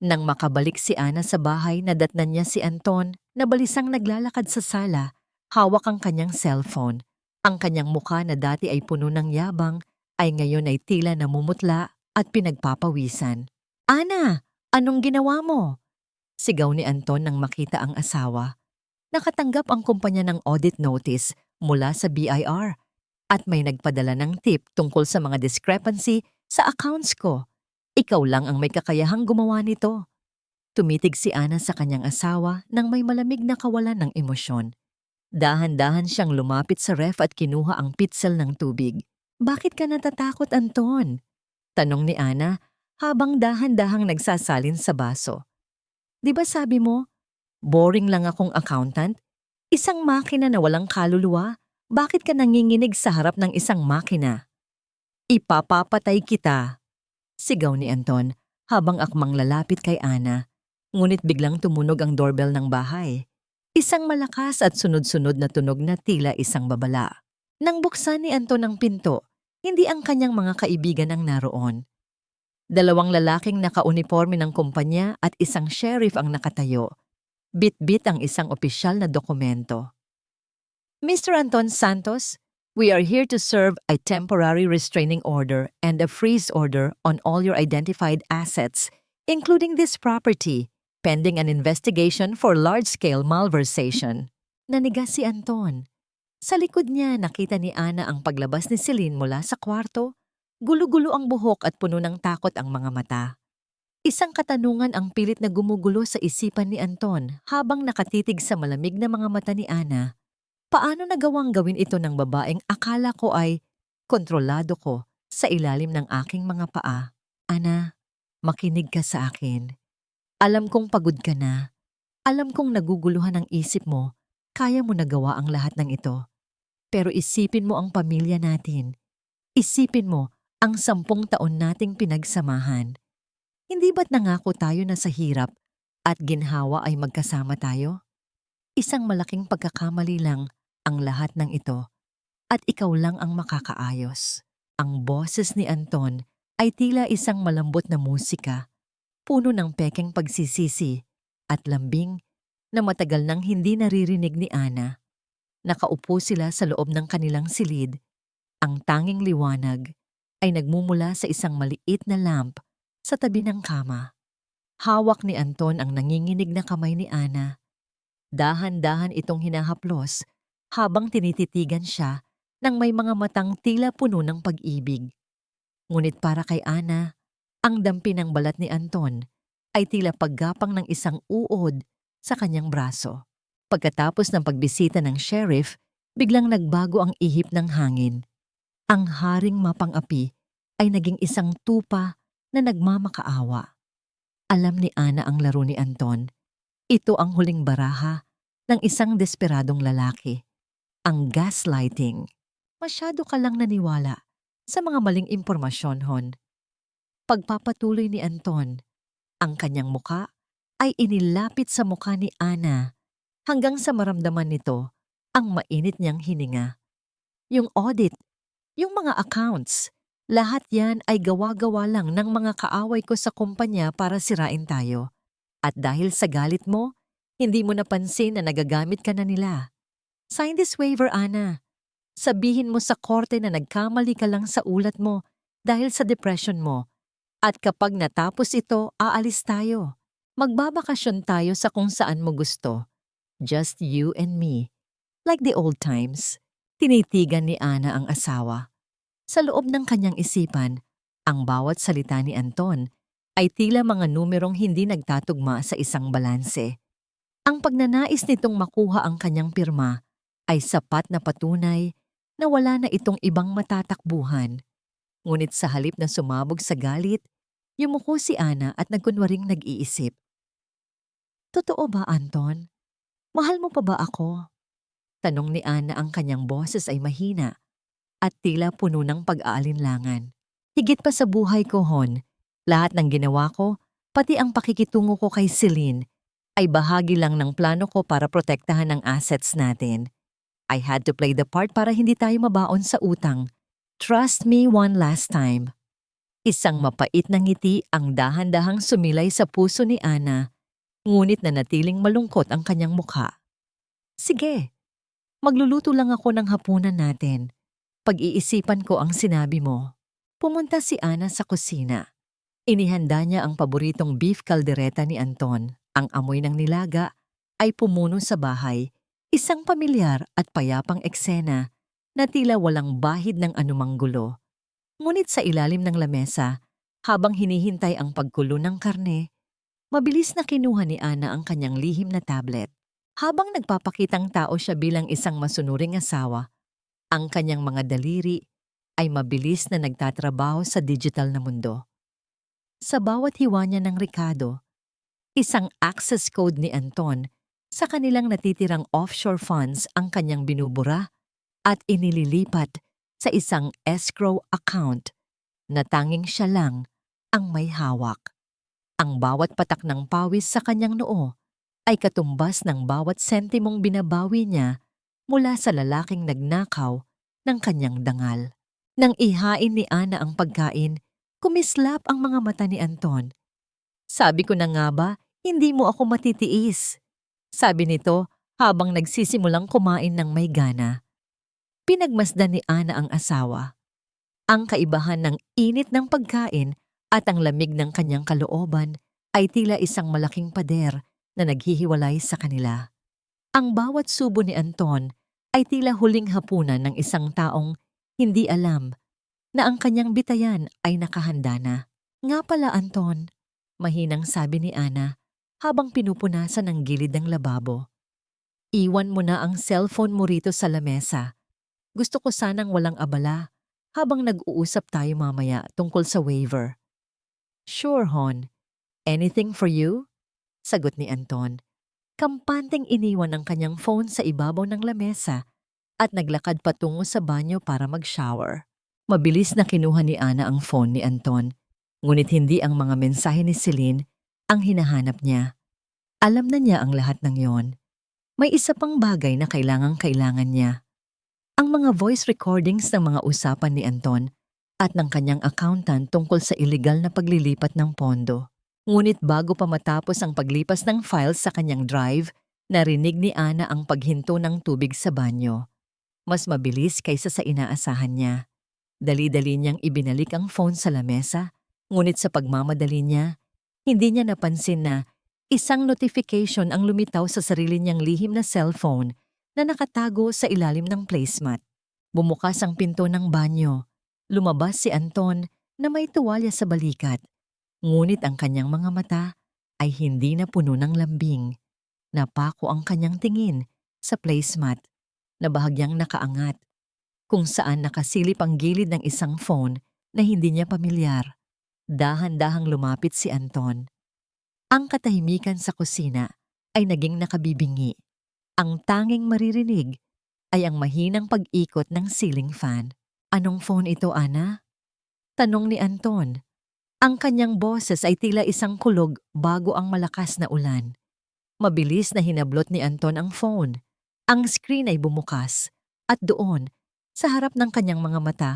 Nang makabalik si Ana sa bahay, nadatnan niya si Anton na balisang naglalakad sa sala, hawak ang kanyang cellphone. Ang kanyang mukha na dati ay puno ng yabang ay ngayon ay tila namumutla at pinagpapawisan. Ana, anong ginawa mo? Sigaw ni Anton nang makita ang asawa. Nakatanggap ang kumpanya ng audit notice mula sa BIR at may nagpadala ng tip tungkol sa mga discrepancy sa accounts ko. Ikaw lang ang may kakayahang gumawa nito. Tumitig si Ana sa kanyang asawa nang may malamig na kawalan ng emosyon. Dahan-dahan siyang lumapit sa ref at kinuha ang pitsil ng tubig. Bakit ka natatakot, Anton? Tanong ni Ana habang dahan-dahang nagsasalin sa baso. Di ba sabi mo, boring lang akong accountant? Isang makina na walang kaluluwa? Bakit ka nanginginig sa harap ng isang makina? Ipapapatay kita, sigaw ni Anton habang akmang lalapit kay Ana. Ngunit biglang tumunog ang doorbell ng bahay. Isang malakas at sunod-sunod na tunog na tila isang babala. Nang buksan ni Anton ang pinto, hindi ang kanyang mga kaibigan ang naroon. Dalawang lalaking nakauniforme ng kumpanya at isang sheriff ang nakatayo. Bit-bit ang isang opisyal na dokumento. Mr. Anton Santos, We are here to serve a temporary restraining order and a freeze order on all your identified assets, including this property, pending an investigation for large-scale malversation. Nanigas si Anton. Sa likod niya nakita ni Ana ang paglabas ni Celine mula sa kwarto. Gulo-gulo ang buhok at puno ng takot ang mga mata. Isang katanungan ang pilit na gumugulo sa isipan ni Anton habang nakatitig sa malamig na mga mata ni Ana. Paano nagawang gawin ito ng babaeng akala ko ay kontrolado ko sa ilalim ng aking mga paa? Ana, makinig ka sa akin. Alam kong pagod ka na. Alam kong naguguluhan ang isip mo. Kaya mo nagawa ang lahat ng ito. Pero isipin mo ang pamilya natin. Isipin mo ang 10 taon nating pinagsamahan. Hindi ba't nangako tayo na sa hirap at ginhawa ay magkasama tayo? Isang malaking pagkakamali lang ang lahat ng ito at ikaw lang ang makakaayos. Ang boses ni Anton ay tila isang malambot na musika, puno ng pekeng pagsisisi at lambing na matagal nang hindi naririnig ni Ana. Nakaupo sila sa loob ng kanilang silid. Ang tanging liwanag ay nagmumula sa isang maliit na lamp sa tabi ng kama. Hawak ni Anton ang nanginginig na kamay ni Ana. Dahan-dahan itong hinahaplos habang tinititigan siya ng may mga matang tila puno ng pag-ibig. Ngunit para kay Ana, ang dampi ng balat ni Anton ay tila paggapang ng isang uod sa kanyang braso. Pagkatapos ng pagbisita ng sheriff, biglang nagbago ang ihip ng hangin. Ang haring mapang-api ay naging isang tupa na nagmamakaawa. Alam ni Ana ang laro ni Anton. Ito ang huling baraha ng isang desperadong lalaki. Ang gaslighting. Masyado ka lang naniwala sa mga maling impormasyon, Hon. Pagpapatuloy ni Anton, ang kanyang muka ay inilapit sa muka ni Ana hanggang sa maramdaman nito ang mainit niyang hininga. Yung audit, yung mga accounts, lahat yan ay gawa-gawa lang ng mga kaaway ko sa kumpanya para sirain tayo. At dahil sa galit mo, hindi mo napansin na nagagamit ka na nila. Sign this waiver, Ana. Sabihin mo sa korte na nagkamali ka lang sa ulat mo dahil sa depression mo. At kapag natapos ito, aalis tayo. Magbabakasyon tayo sa kung saan mo gusto. Just you and me. Like the old times. Tinitigan ni Ana ang asawa. Sa loob ng kanyang isipan, ang bawat salita ni Anton ay tila mga numerong hindi nagtatugma sa isang balanse. Ang pagnanais nitong makuha ang kanyang pirma ay sapat na patunay na wala na itong ibang matatakbuhan. Ngunit sa halip na sumabog sa galit, yumuko si Ana at nagkunwaring nag-iisip. Totoo ba, Anton? Mahal mo pa ba ako? Tanong ni Ana, ang kanyang boses ay mahina at tila puno ng pag-aalinlangan. Higit pa sa buhay ko, Hon, lahat ng ginawa ko, pati ang pakikitungo ko kay Celine, ay bahagi lang ng plano ko para protektahan ang assets natin. I had to play the part para hindi tayo mabaon sa utang. Trust me one last time. Isang mapait na ngiti ang dahan-dahang sumilay sa puso ni Ana, ngunit nanatiling malungkot ang kanyang mukha. Sige, magluluto lang ako ng hapunan natin. Pag-iisipan ko ang sinabi mo. Pumunta si Ana sa kusina. Inihanda niya ang paboritong beef caldereta ni Anton. Ang amoy ng nilaga ay pumuno sa bahay, isang pamilyar at payapang eksena na tila walang bahid ng anumang gulo. Ngunit sa ilalim ng lamesa, habang hinihintay ang pagkulo ng karne, mabilis na kinuha ni Ana ang kanyang lihim na tablet. Habang nagpapakitang tao siya bilang isang masunuring asawa, ang kanyang mga daliri ay mabilis na nagtatrabaho sa digital na mundo. Sa bawat hiwa niya ng rekado, isang access code ni Anton sa kanilang natitirang offshore funds ang kanyang binubura at inililipat sa isang escrow account na tanging siya lang ang may hawak. Ang bawat patak ng pawis sa kanyang noo ay katumbas ng bawat sentimong binabawi niya mula sa lalaking nagnakaw ng kanyang dangal. Nang ihain ni Ana ang pagkain, kumislap ang mga mata ni Anton. Sabi ko na nga ba, hindi mo ako matitiis. Sabi nito habang nagsisimulang kumain ng may gana. Pinagmasdan ni Ana ang asawa. Ang kaibahan ng init ng pagkain at ang lamig ng kanyang kalooban ay tila isang malaking pader na naghihiwalay sa kanila. Ang bawat subo ni Anton ay tila huling hapunan ng isang taong hindi alam na ang kanyang bitayan ay nakahanda na. Nga pala, Anton, mahinang sabi ni Ana habang pinupunasan ang gilid ng lababo. Iwan mo na ang cellphone mo rito sa lamesa. Gusto ko sanang walang abala habang nag-uusap tayo mamaya tungkol sa waiver. Sure, Hon. Anything for you? Sagot ni Anton. Kampanteng iniwan ang kanyang phone sa ibabaw ng lamesa at naglakad patungo sa banyo para mag-shower. Mabilis na kinuha ni Ana ang phone ni Anton, ngunit hindi ang mga mensahe ni Celine ang hinahanap niya. Alam na niya ang lahat ng yon. May isa pang bagay na kailangan niya. Ang mga voice recordings ng mga usapan ni Anton at ng kanyang accountant tungkol sa illegal na paglilipat ng pondo. Ngunit bago pa matapos ang paglipas ng files sa kanyang drive, narinig ni Ana ang paghinto ng tubig sa banyo. Mas mabilis kaysa sa inaasahan niya. Dali-dali niyang ibinalik ang phone sa lamesa, ngunit sa pagmamadali niya, hindi niya napansin na isang notification ang lumitaw sa sarili niyang lihim na cellphone na nakatago sa ilalim ng placemat. Bumukas ang pinto ng banyo. Lumabas si Anton na may tuwalya sa balikat. Ngunit ang kanyang mga mata ay hindi na puno ng lambing. Napako ang kanyang tingin sa placemat na bahagyang nakaangat, kung saan nakasilip ang gilid ng isang phone na hindi niya pamilyar. Dahan-dahang lumapit si Anton. Ang katahimikan sa kusina ay naging nakabibingi. Ang tanging maririnig ay ang mahinang pag-ikot ng ceiling fan. Anong phone ito, Ana? Tanong ni Anton. Ang kanyang boses ay tila isang kulog bago ang malakas na ulan. Mabilis na hinablot ni Anton ang phone. Ang screen ay bumukas at doon, sa harap ng kanyang mga mata,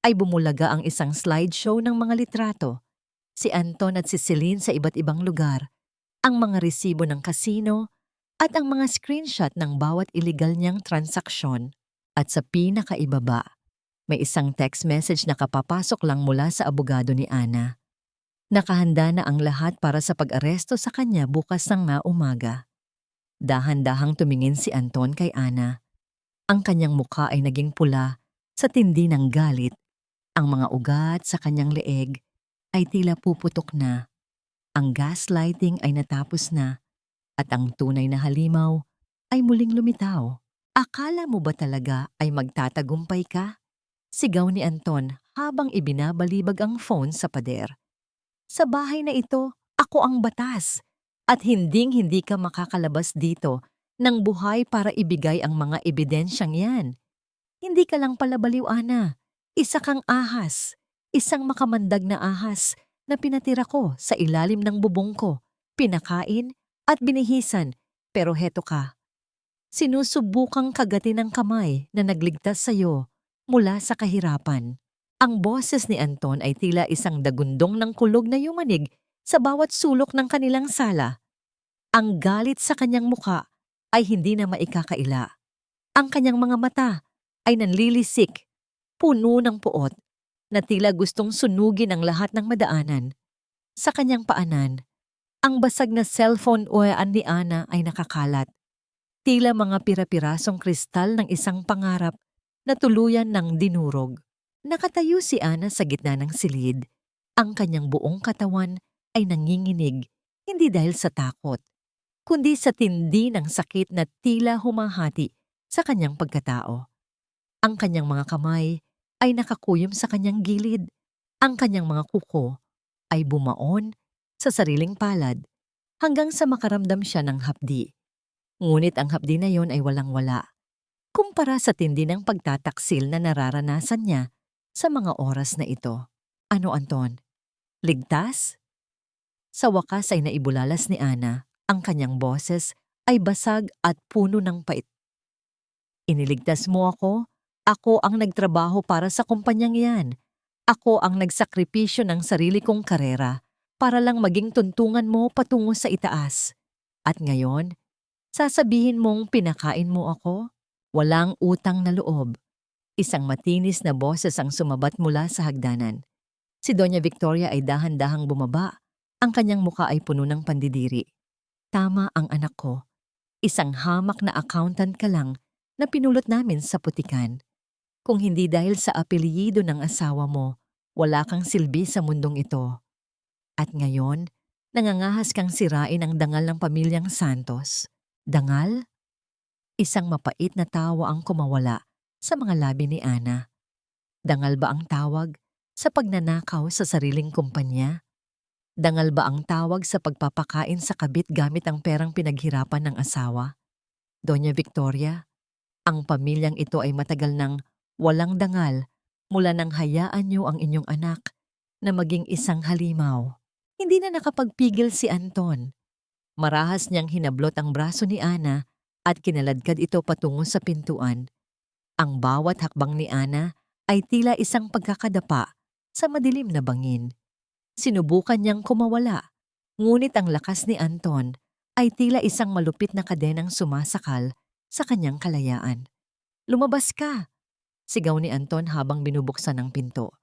ay bumulaga ang isang slideshow ng mga litrato. Si Anton at si Celine sa iba't ibang lugar, ang mga resibo ng kasino, at ang mga screenshot ng bawat illegal niyang transaksyon. At sa pinakaibaba, may isang text message na kapapasok lang mula sa abogado ni Ana. Nakahanda na ang lahat para sa pag-aresto sa kanya bukas ng umaga. Dahan-dahang tumingin si Anton kay Ana. Ang kanyang mukha ay naging pula sa tindi ng galit. Ang mga ugat sa kanyang leeg ay tila puputok na. Ang gaslighting ay natapos na. At ang tunay na halimaw ay muling lumitaw. Akala mo ba talaga ay magtatagumpay ka? Sigaw ni Anton habang ibinabalibag ang phone sa pader. Sa bahay na ito, ako ang batas. At hinding-hindi ka makakalabas dito ng buhay para ibigay ang mga ebidensyang yan. Hindi ka lang pala baliw, Ana. Isa kang ahas. Isang makamandag na ahas na pinatira ko sa ilalim ng bubong ko. Pinakain at binihisan, pero heto ka. Sinusubukang kagatin ng kamay na nagligtas sa'yo mula sa kahirapan. Ang boses ni Anton ay tila isang dagundong ng kulog na yumanig sa bawat sulok ng kanilang sala. Ang galit sa kanyang muka ay hindi na maikakaila. Ang kanyang mga mata ay nanlilisik, puno ng puot, na tila gustong sunugin ang lahat ng madaanan. Sa kanyang paanan, ang basag na cellphone uwaan ni Ana ay nakakalat. Tila mga pira-pirasong kristal ng isang pangarap na tuluyan ng dinurog. Nakatayo si Ana sa gitna ng silid. Ang kanyang buong katawan ay nanginginig, hindi dahil sa takot, kundi sa tindi ng sakit na tila humahati sa kanyang pagkatao. Ang kanyang mga kamay ay nakakuyom sa kanyang gilid. Ang kanyang mga kuko ay bumaon sa sariling palad hanggang sa makaramdam siya ng hapdi. Ngunit ang hapdi na yon ay walang-wala kumpara sa tindi ng pagtataksil na nararanasan niya sa mga oras na ito. Ano, Anton? Ligtas? Sa wakas ay naibulalas ni Ana. Ang kanyang boses ay basag at puno ng pait. Iniligtas mo ako? Ako ang nagtrabaho para sa kumpanyang yan. Ako ang nagsakripisyo ng sarili kong karera para lang maging tuntungan mo patungo sa itaas. At ngayon, sasabihin mong pinakain mo ako? Walang utang na loob. Isang matinis na boses ang sumabat mula sa hagdanan. Si Doña Victoria ay dahan-dahang bumaba. Ang kanyang muka ay puno ng pandidiri. Tama ang anak ko. Isang hamak na accountant ka lang na pinulot namin sa putikan. Kung hindi dahil sa apelyido ng asawa mo, wala kang silbi sa mundong ito. At ngayon, nangangahas kang sirain ang dangal ng pamilyang Santos. Dangal? Isang mapait na tawa ang kumawala sa mga labi ni Ana. Dangal ba ang tawag sa pagnanakaw sa sariling kumpanya? Dangal ba ang tawag sa pagpapakain sa kabit gamit ang perang pinaghirapan ng asawa? Doña Victoria, ang pamilyang ito ay matagal nang walang dangal mula nang hayaan niyo ang inyong anak na maging isang halimaw. Hindi na nakapagpigil si Anton. Marahas niyang hinablot ang braso ni Ana at kinaladkad ito patungo sa pintuan. Ang bawat hakbang ni Ana ay tila isang pagkakadapa sa madilim na bangin. Sinubukan niyang kumawala, ngunit ang lakas ni Anton ay tila isang malupit na kadenang sumasakal sa kanyang kalayaan. "Lumabas ka!" sigaw ni Anton habang binubuksan ang pinto.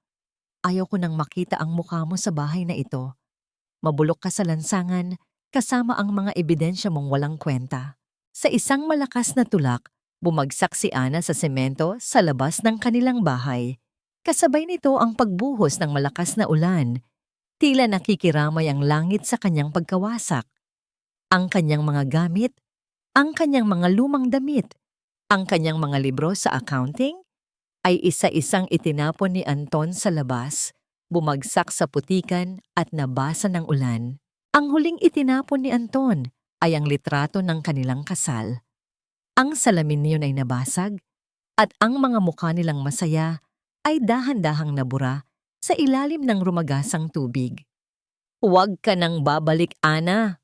"Ayaw ko nang makita ang mukha mo sa bahay na ito. Mabulok ka sa lansangan kasama ang mga ebidensya mong walang kwenta." Sa isang malakas na tulak, bumagsak si Ana sa semento sa labas ng kanilang bahay. Kasabay nito ang pagbuhos ng malakas na ulan. Tila nakikiramay ang langit sa kanyang pagkawasak. Ang kanyang mga gamit, ang kanyang mga lumang damit, ang kanyang mga libro sa accounting, ay isa-isang itinapon ni Anton sa labas, bumagsak sa putikan at nabasa ng ulan. Ang huling itinapon ni Anton ay ang litrato ng kanilang kasal. Ang salamin niyon ay nabasag at ang mga mukha nilang masaya ay dahan-dahang nabura sa ilalim ng rumagasang tubig. "Huwag ka nang babalik, Ana!"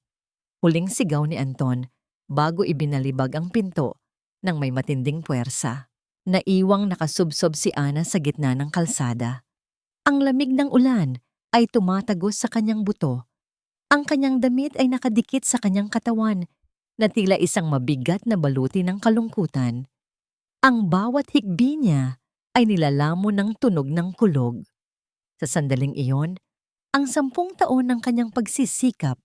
Huling sigaw ni Anton bago ibinalibag ang pinto ng may matinding puwersa. Naiwang nakasubsob si Ana sa gitna ng kalsada. Ang lamig ng ulan ay tumatagos sa kanyang buto. Ang kanyang damit ay nakadikit sa kanyang katawan na tila isang mabigat na baluti ng kalungkutan. Ang bawat hikbi niya ay nilalamon ng tunog ng kulog. Sa sandaling iyon, ang 10 taon ng kanyang pagsisikap,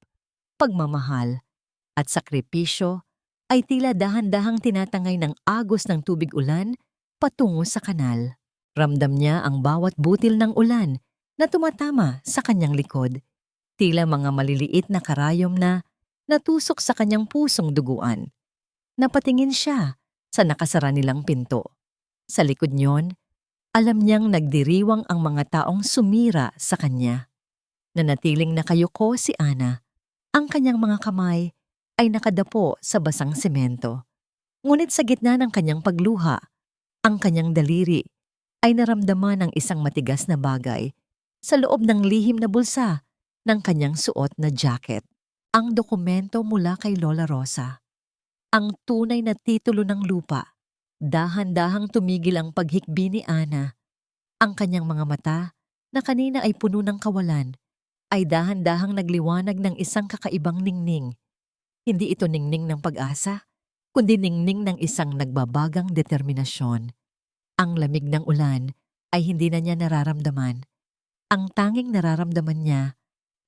pagmamahal, at sakripisyo ay tila dahan-dahang tinatangay ng agos ng tubig ulan patungo sa kanal. Ramdam niya ang bawat butil ng ulan na tumatama sa kanyang likod, tila mga maliliit na karayom na natusok sa kanyang pusong duguan. Napatingin siya sa nakasara nilang pinto. Sa likod niyon, alam niyang nagdiriwang ang mga taong sumira sa kanya. Nanatiling nakayuko si Ana. Ang kanyang mga kamay ay nakadapo sa basang semento. Ngunit sa gitna ng kanyang pagluha, ang kanyang daliri ay naramdaman ng isang matigas na bagay sa loob ng lihim na bulsa ng kanyang suot na jacket. Ang dokumento mula kay Lola Rosa. Ang tunay na titulo ng lupa. Dahan-dahang tumigil ang paghikbi ni Ana. Ang kanyang mga mata, na kanina ay puno ng kawalan, ay dahan-dahang nagliwanag ng isang kakaibang ningning. Hindi ito ningning ng pag-asa, kundi ningning ng isang nagbabagang determinasyon. Ang lamig ng ulan ay hindi na niya nararamdaman. Ang tanging nararamdaman niya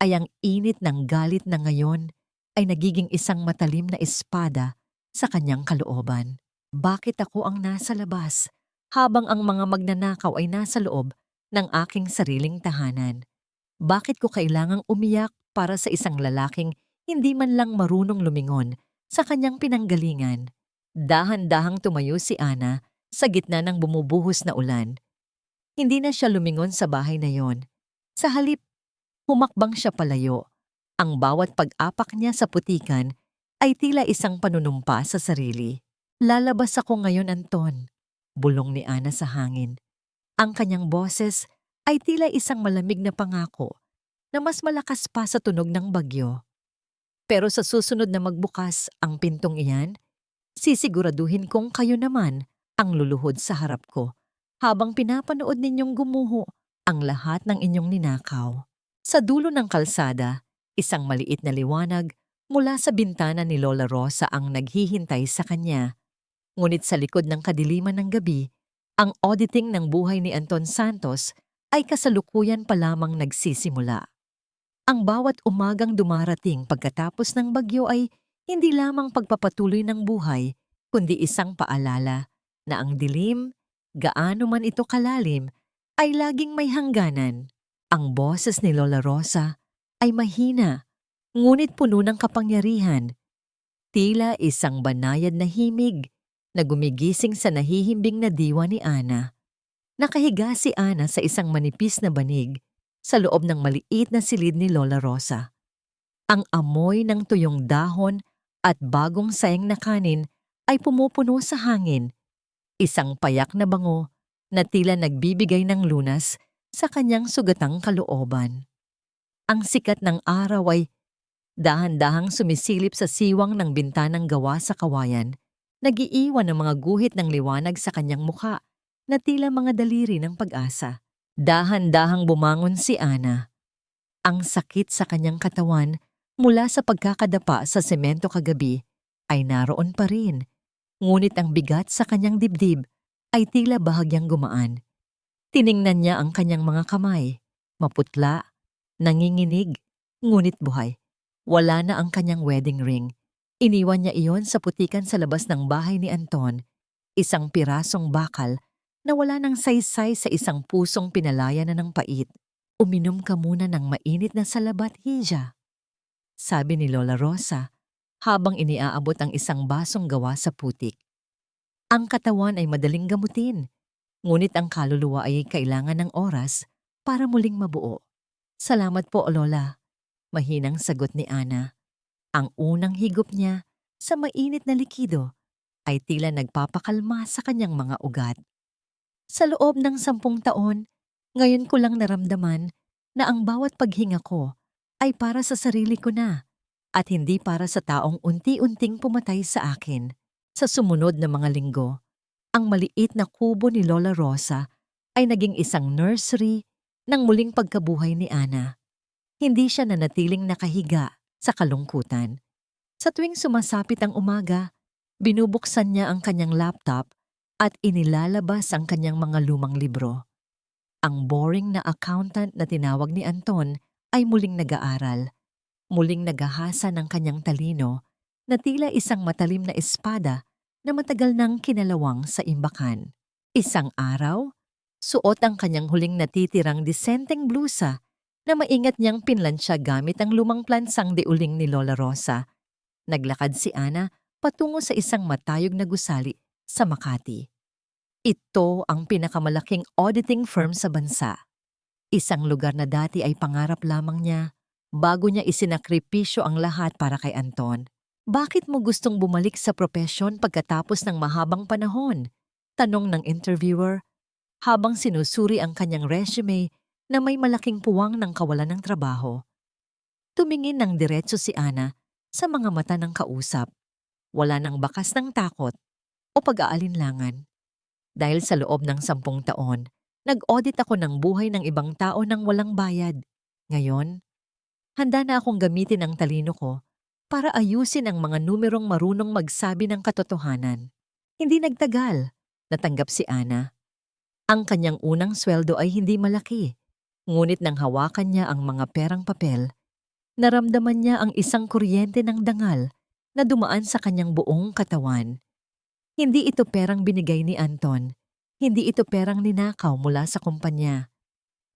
ay ang init ng galit na ngayon ay nagiging isang matalim na espada sa kanyang kalooban. Bakit ako ang nasa labas habang ang mga magnanakaw ay nasa loob ng aking sariling tahanan? Bakit ko kailangang umiyak para sa isang lalaking hindi man lang marunong lumingon sa kanyang pinanggalingan? Dahan-dahang tumayo si Ana sa gitna ng bumubuhos na ulan. Hindi na siya lumingon sa bahay na yon. Sa halip, humakbang siya palayo. Ang bawat pag-apak niya sa putikan ay tila isang panunumpa sa sarili. "Lalabas ako ngayon, Anton," bulong ni Ana sa hangin. Ang kanyang boses ay tila isang malamig na pangako na mas malakas pa sa tunog ng bagyo. "Pero sa susunod na magbukas ang pintong iyan, sisiguraduhin kong kayo naman ang luluhod sa harap ko habang pinapanood ninyong gumuho ang lahat ng inyong ninakaw." Sa dulo ng kalsada, isang maliit na liwanag mula sa bintana ni Lola Rosa ang naghihintay sa kanya. Ngunit sa likod ng kadiliman ng gabi Ang auditing ng buhay ni Anton Santos ay kasalukuyan pa lamang nagsisimula. Ang bawat umagang dumarating pagkatapos ng bagyo ay hindi lamang pagpapatuloy ng buhay, kundi isang paalala na ang dilim, gaano man ito kalalim, ay laging may hangganan. Ang boses ni Lola Rosa ay mahina, ngunit puno ng kapangyarihan. Tila isang banayad na himig na gumigising sa nahihimbing na diwa ni Ana. Nakahiga si Ana sa isang manipis na banig sa loob ng maliit na silid ni Lola Rosa. Ang amoy ng tuyong dahon at bagong sayang na kanin ay pumupuno sa hangin. Isang payak na bango na tila nagbibigay ng lunas sa kanyang sugatang kalooban. Ang sikat ng araw ay dahan-dahang sumisilip sa siwang ng bintanang gawa sa kawayan, nag-iiwan ng mga guhit ng liwanag sa kanyang mukha na tila mga daliri ng pag-asa. Dahan-dahang bumangon si Ana. Ang sakit sa kanyang katawan mula sa pagkakadapa sa semento kagabi ay naroon pa rin, ngunit ang bigat sa kanyang dibdib ay tila bahagyang gumaan. Tiningnan niya ang kanyang mga kamay, maputla, nanginginig, ngunit buhay. Wala na ang kanyang wedding ring. Iniwan niya iyon sa putikan sa labas ng bahay ni Anton, isang pirasong bakal na wala ng saysay sa isang pusong pinalaya na ng pait. Uminom ka muna ng mainit na salabat, Hija, sabi ni Lola Rosa habang iniaabot ang isang basong gawa sa putik. Ang katawan ay madaling gamutin, ngunit ang kaluluwa ay kailangan ng oras para muling mabuo. Salamat po, Lola, mahinang sagot ni Ana. Ang unang higop niya sa mainit na likido ay tila nagpapakalma sa kanyang mga ugat. Sa loob ng 10 taon, ngayon ko lang naramdaman na ang bawat paghinga ko ay para sa sarili ko na at hindi para sa taong unti-unting pumatay sa akin. Sa sumunod na mga linggo, ang maliit na kubo ni Lola Rosa ay naging isang nursery ng muling pagkabuhay ni Ana. Hindi siya nanatiling nakahiga sa kalungkutan. Sa tuwing sumasapit ang umaga, binubuksan niya ang kanyang laptop at inilalabas ang kanyang mga lumang libro. Ang boring na accountant na tinawag ni Anton ay muling nag-aaral, muling naghahasa ng kanyang talino na tila isang matalim na espada na matagal nang kinalawang sa imbakan. Isang araw, suot ang kanyang huling natitirang disenteng blusa na maingat niyang pinlansya gamit ang lumang plansang diuling ni Lola Rosa. Naglakad si Ana patungo sa isang matayog na gusali sa Makati. Ito ang pinakamalaking auditing firm sa bansa. Isang lugar na dati ay pangarap lamang niya bago niya isinakripisyo ang lahat para kay Anton. Bakit mo gustong bumalik sa propesyon pagkatapos ng mahabang panahon? Tanong ng interviewer habang sinusuri ang kanyang resume na may malaking puwang ng kawalan ng trabaho. Tumingin ng diretso si Ana sa mga mata ng kausap. Wala nang bakas ng takot o pag-aalinlangan. Dahil sa loob ng 10 taon, nag-audit ako ng buhay ng ibang tao nang walang bayad. Ngayon, handa na akong gamitin ang talino ko para ayusin ang mga numerong marunong magsabi ng katotohanan. Hindi nagtagal, natanggap si Ana. Ang kanyang unang sweldo ay hindi malaki, ngunit nang hawakan niya ang mga perang papel, naramdaman niya ang isang kuryente ng dangal na dumaan sa kanyang buong katawan. Hindi ito perang binigay ni Anton. Hindi ito perang ninakaw mula sa kumpanya.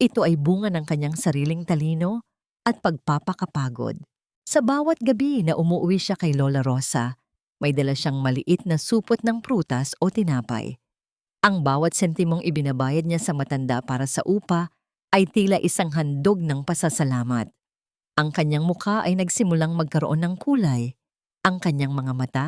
Ito ay bunga ng kanyang sariling talino at pagpapakapagod. Sa bawat gabi na umuwi siya kay Lola Rosa, may dala siyang maliit na supot ng prutas o tinapay. Ang bawat sentimong ibinabayad niya sa matanda para sa upa ay tila isang handog ng pasasalamat. Ang kanyang mukha ay nagsimulang magkaroon ng kulay. Ang kanyang mga mata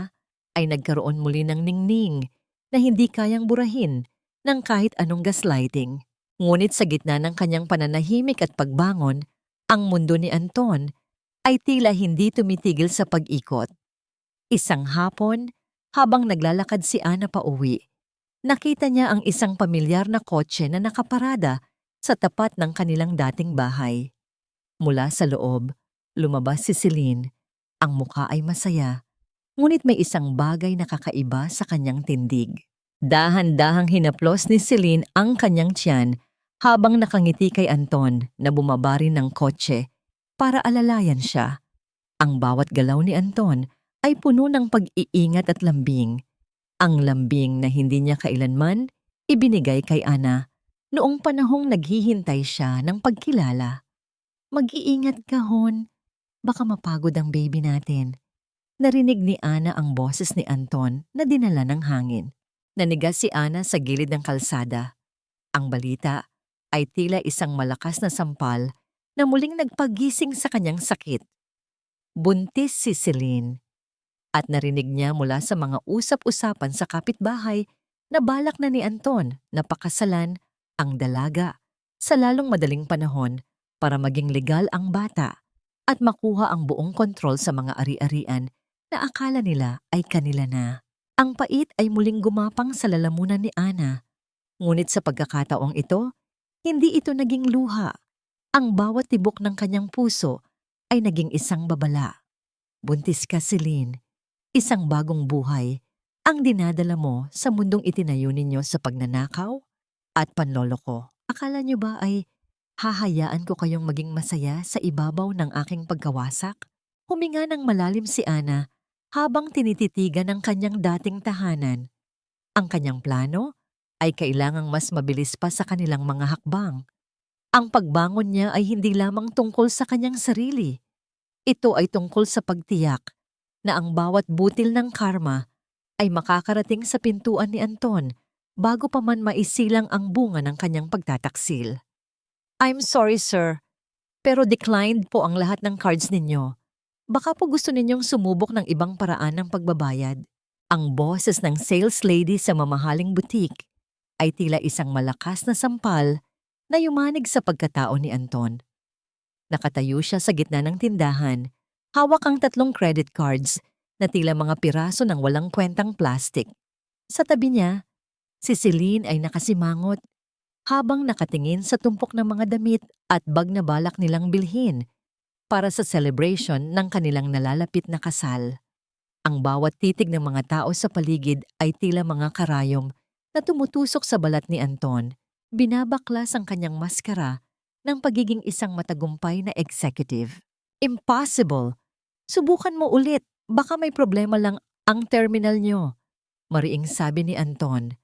ay nagkaroon muli ng ningning na hindi kayang burahin ng kahit anong gaslighting. Ngunit sa gitna ng kanyang pananahimik at pagbangon, ang mundo ni Anton ay tila hindi tumitigil sa pag-ikot. Isang hapon, habang naglalakad si Ana pauwi, nakita niya ang isang pamilyar na kotse na nakaparada sa tapat ng kanilang dating bahay. Mula sa loob, lumabas si Celine. Ang mukha ay masaya, ngunit may isang bagay na kakaiba sa kanyang tindig. Dahan-dahang hinaplos ni Celine ang kanyang tiyan habang nakangiti kay Anton na bumaba rin ng kotse para alalayan siya. Ang bawat galaw ni Anton ay puno ng pag-iingat at lambing. Ang lambing na hindi niya kailanman ibinigay kay Ana noong panahong naghihintay siya ng pagkilala. Mag-iingat ka, hon. Baka mapagod ang baby natin. Narinig ni Ana ang boses ni Anton na dinala ng hangin. Nanigas si Ana sa gilid ng kalsada. Ang balita ay tila isang malakas na sampal na muling nagpagising sa kanyang sakit. Buntis si Celine at narinig niya mula sa mga usap-usapan sa kapitbahay na balak na ni Anton na pakasalan ang dalaga sa lalong madaling panahon para maging legal ang bata at makuha ang buong kontrol sa mga ari-arian na akala nila ay kanila na. Ang pait ay muling gumapang sa lalamunan ni Ana. Ngunit sa pagkakataong ito, hindi ito naging luha. Ang bawat tibok ng kanyang puso ay naging isang babala. Buntis ka, Celine. Isang bagong buhay ang dinadala mo sa mundong itinayo ninyo sa pagnanakaw at panloloko. Akala niyo ba ay hahayaan ko kayong maging masaya sa ibabaw ng aking pagkawasak? Huminga ng malalim si Ana habang tinititigan ang kanyang dating tahanan. Ang kanyang plano ay kailangang mas mabilis pa sa kanilang mga hakbang. Ang pagbangon niya ay hindi lamang tungkol sa kanyang sarili. Ito ay tungkol sa pagtiyak na ang bawat butil ng karma ay makakarating sa pintuan ni Anton bago pa man maisilang ang bunga ng kanyang pagtataksil. I'm sorry, sir, pero declined po ang lahat ng cards ninyo. Baka po gusto ninyong sumubok ng ibang paraan ng pagbabayad. Ang boses ng sales lady sa mamahaling boutique ay tila isang malakas na sampal na yumanig sa pagkatao ni Anton. Nakatayo siya sa gitna ng tindahan, hawak ang 3 credit cards na tila mga piraso ng walang kwentang plastic. Sa tabi niya, si Celine ay nakasimangot habang nakatingin sa tumpok ng mga damit at bag na balak nilang bilhin para sa celebration ng kanilang nalalapit na kasal. Ang bawat titig ng mga tao sa paligid ay tila mga karayom na tumutusok sa balat ni Anton. Binabaklas ang kanyang maskara ng pagiging isang matagumpay na executive. Impossible! Subukan mo ulit, baka may problema lang ang terminal nyo. Mariing sabi ni Anton.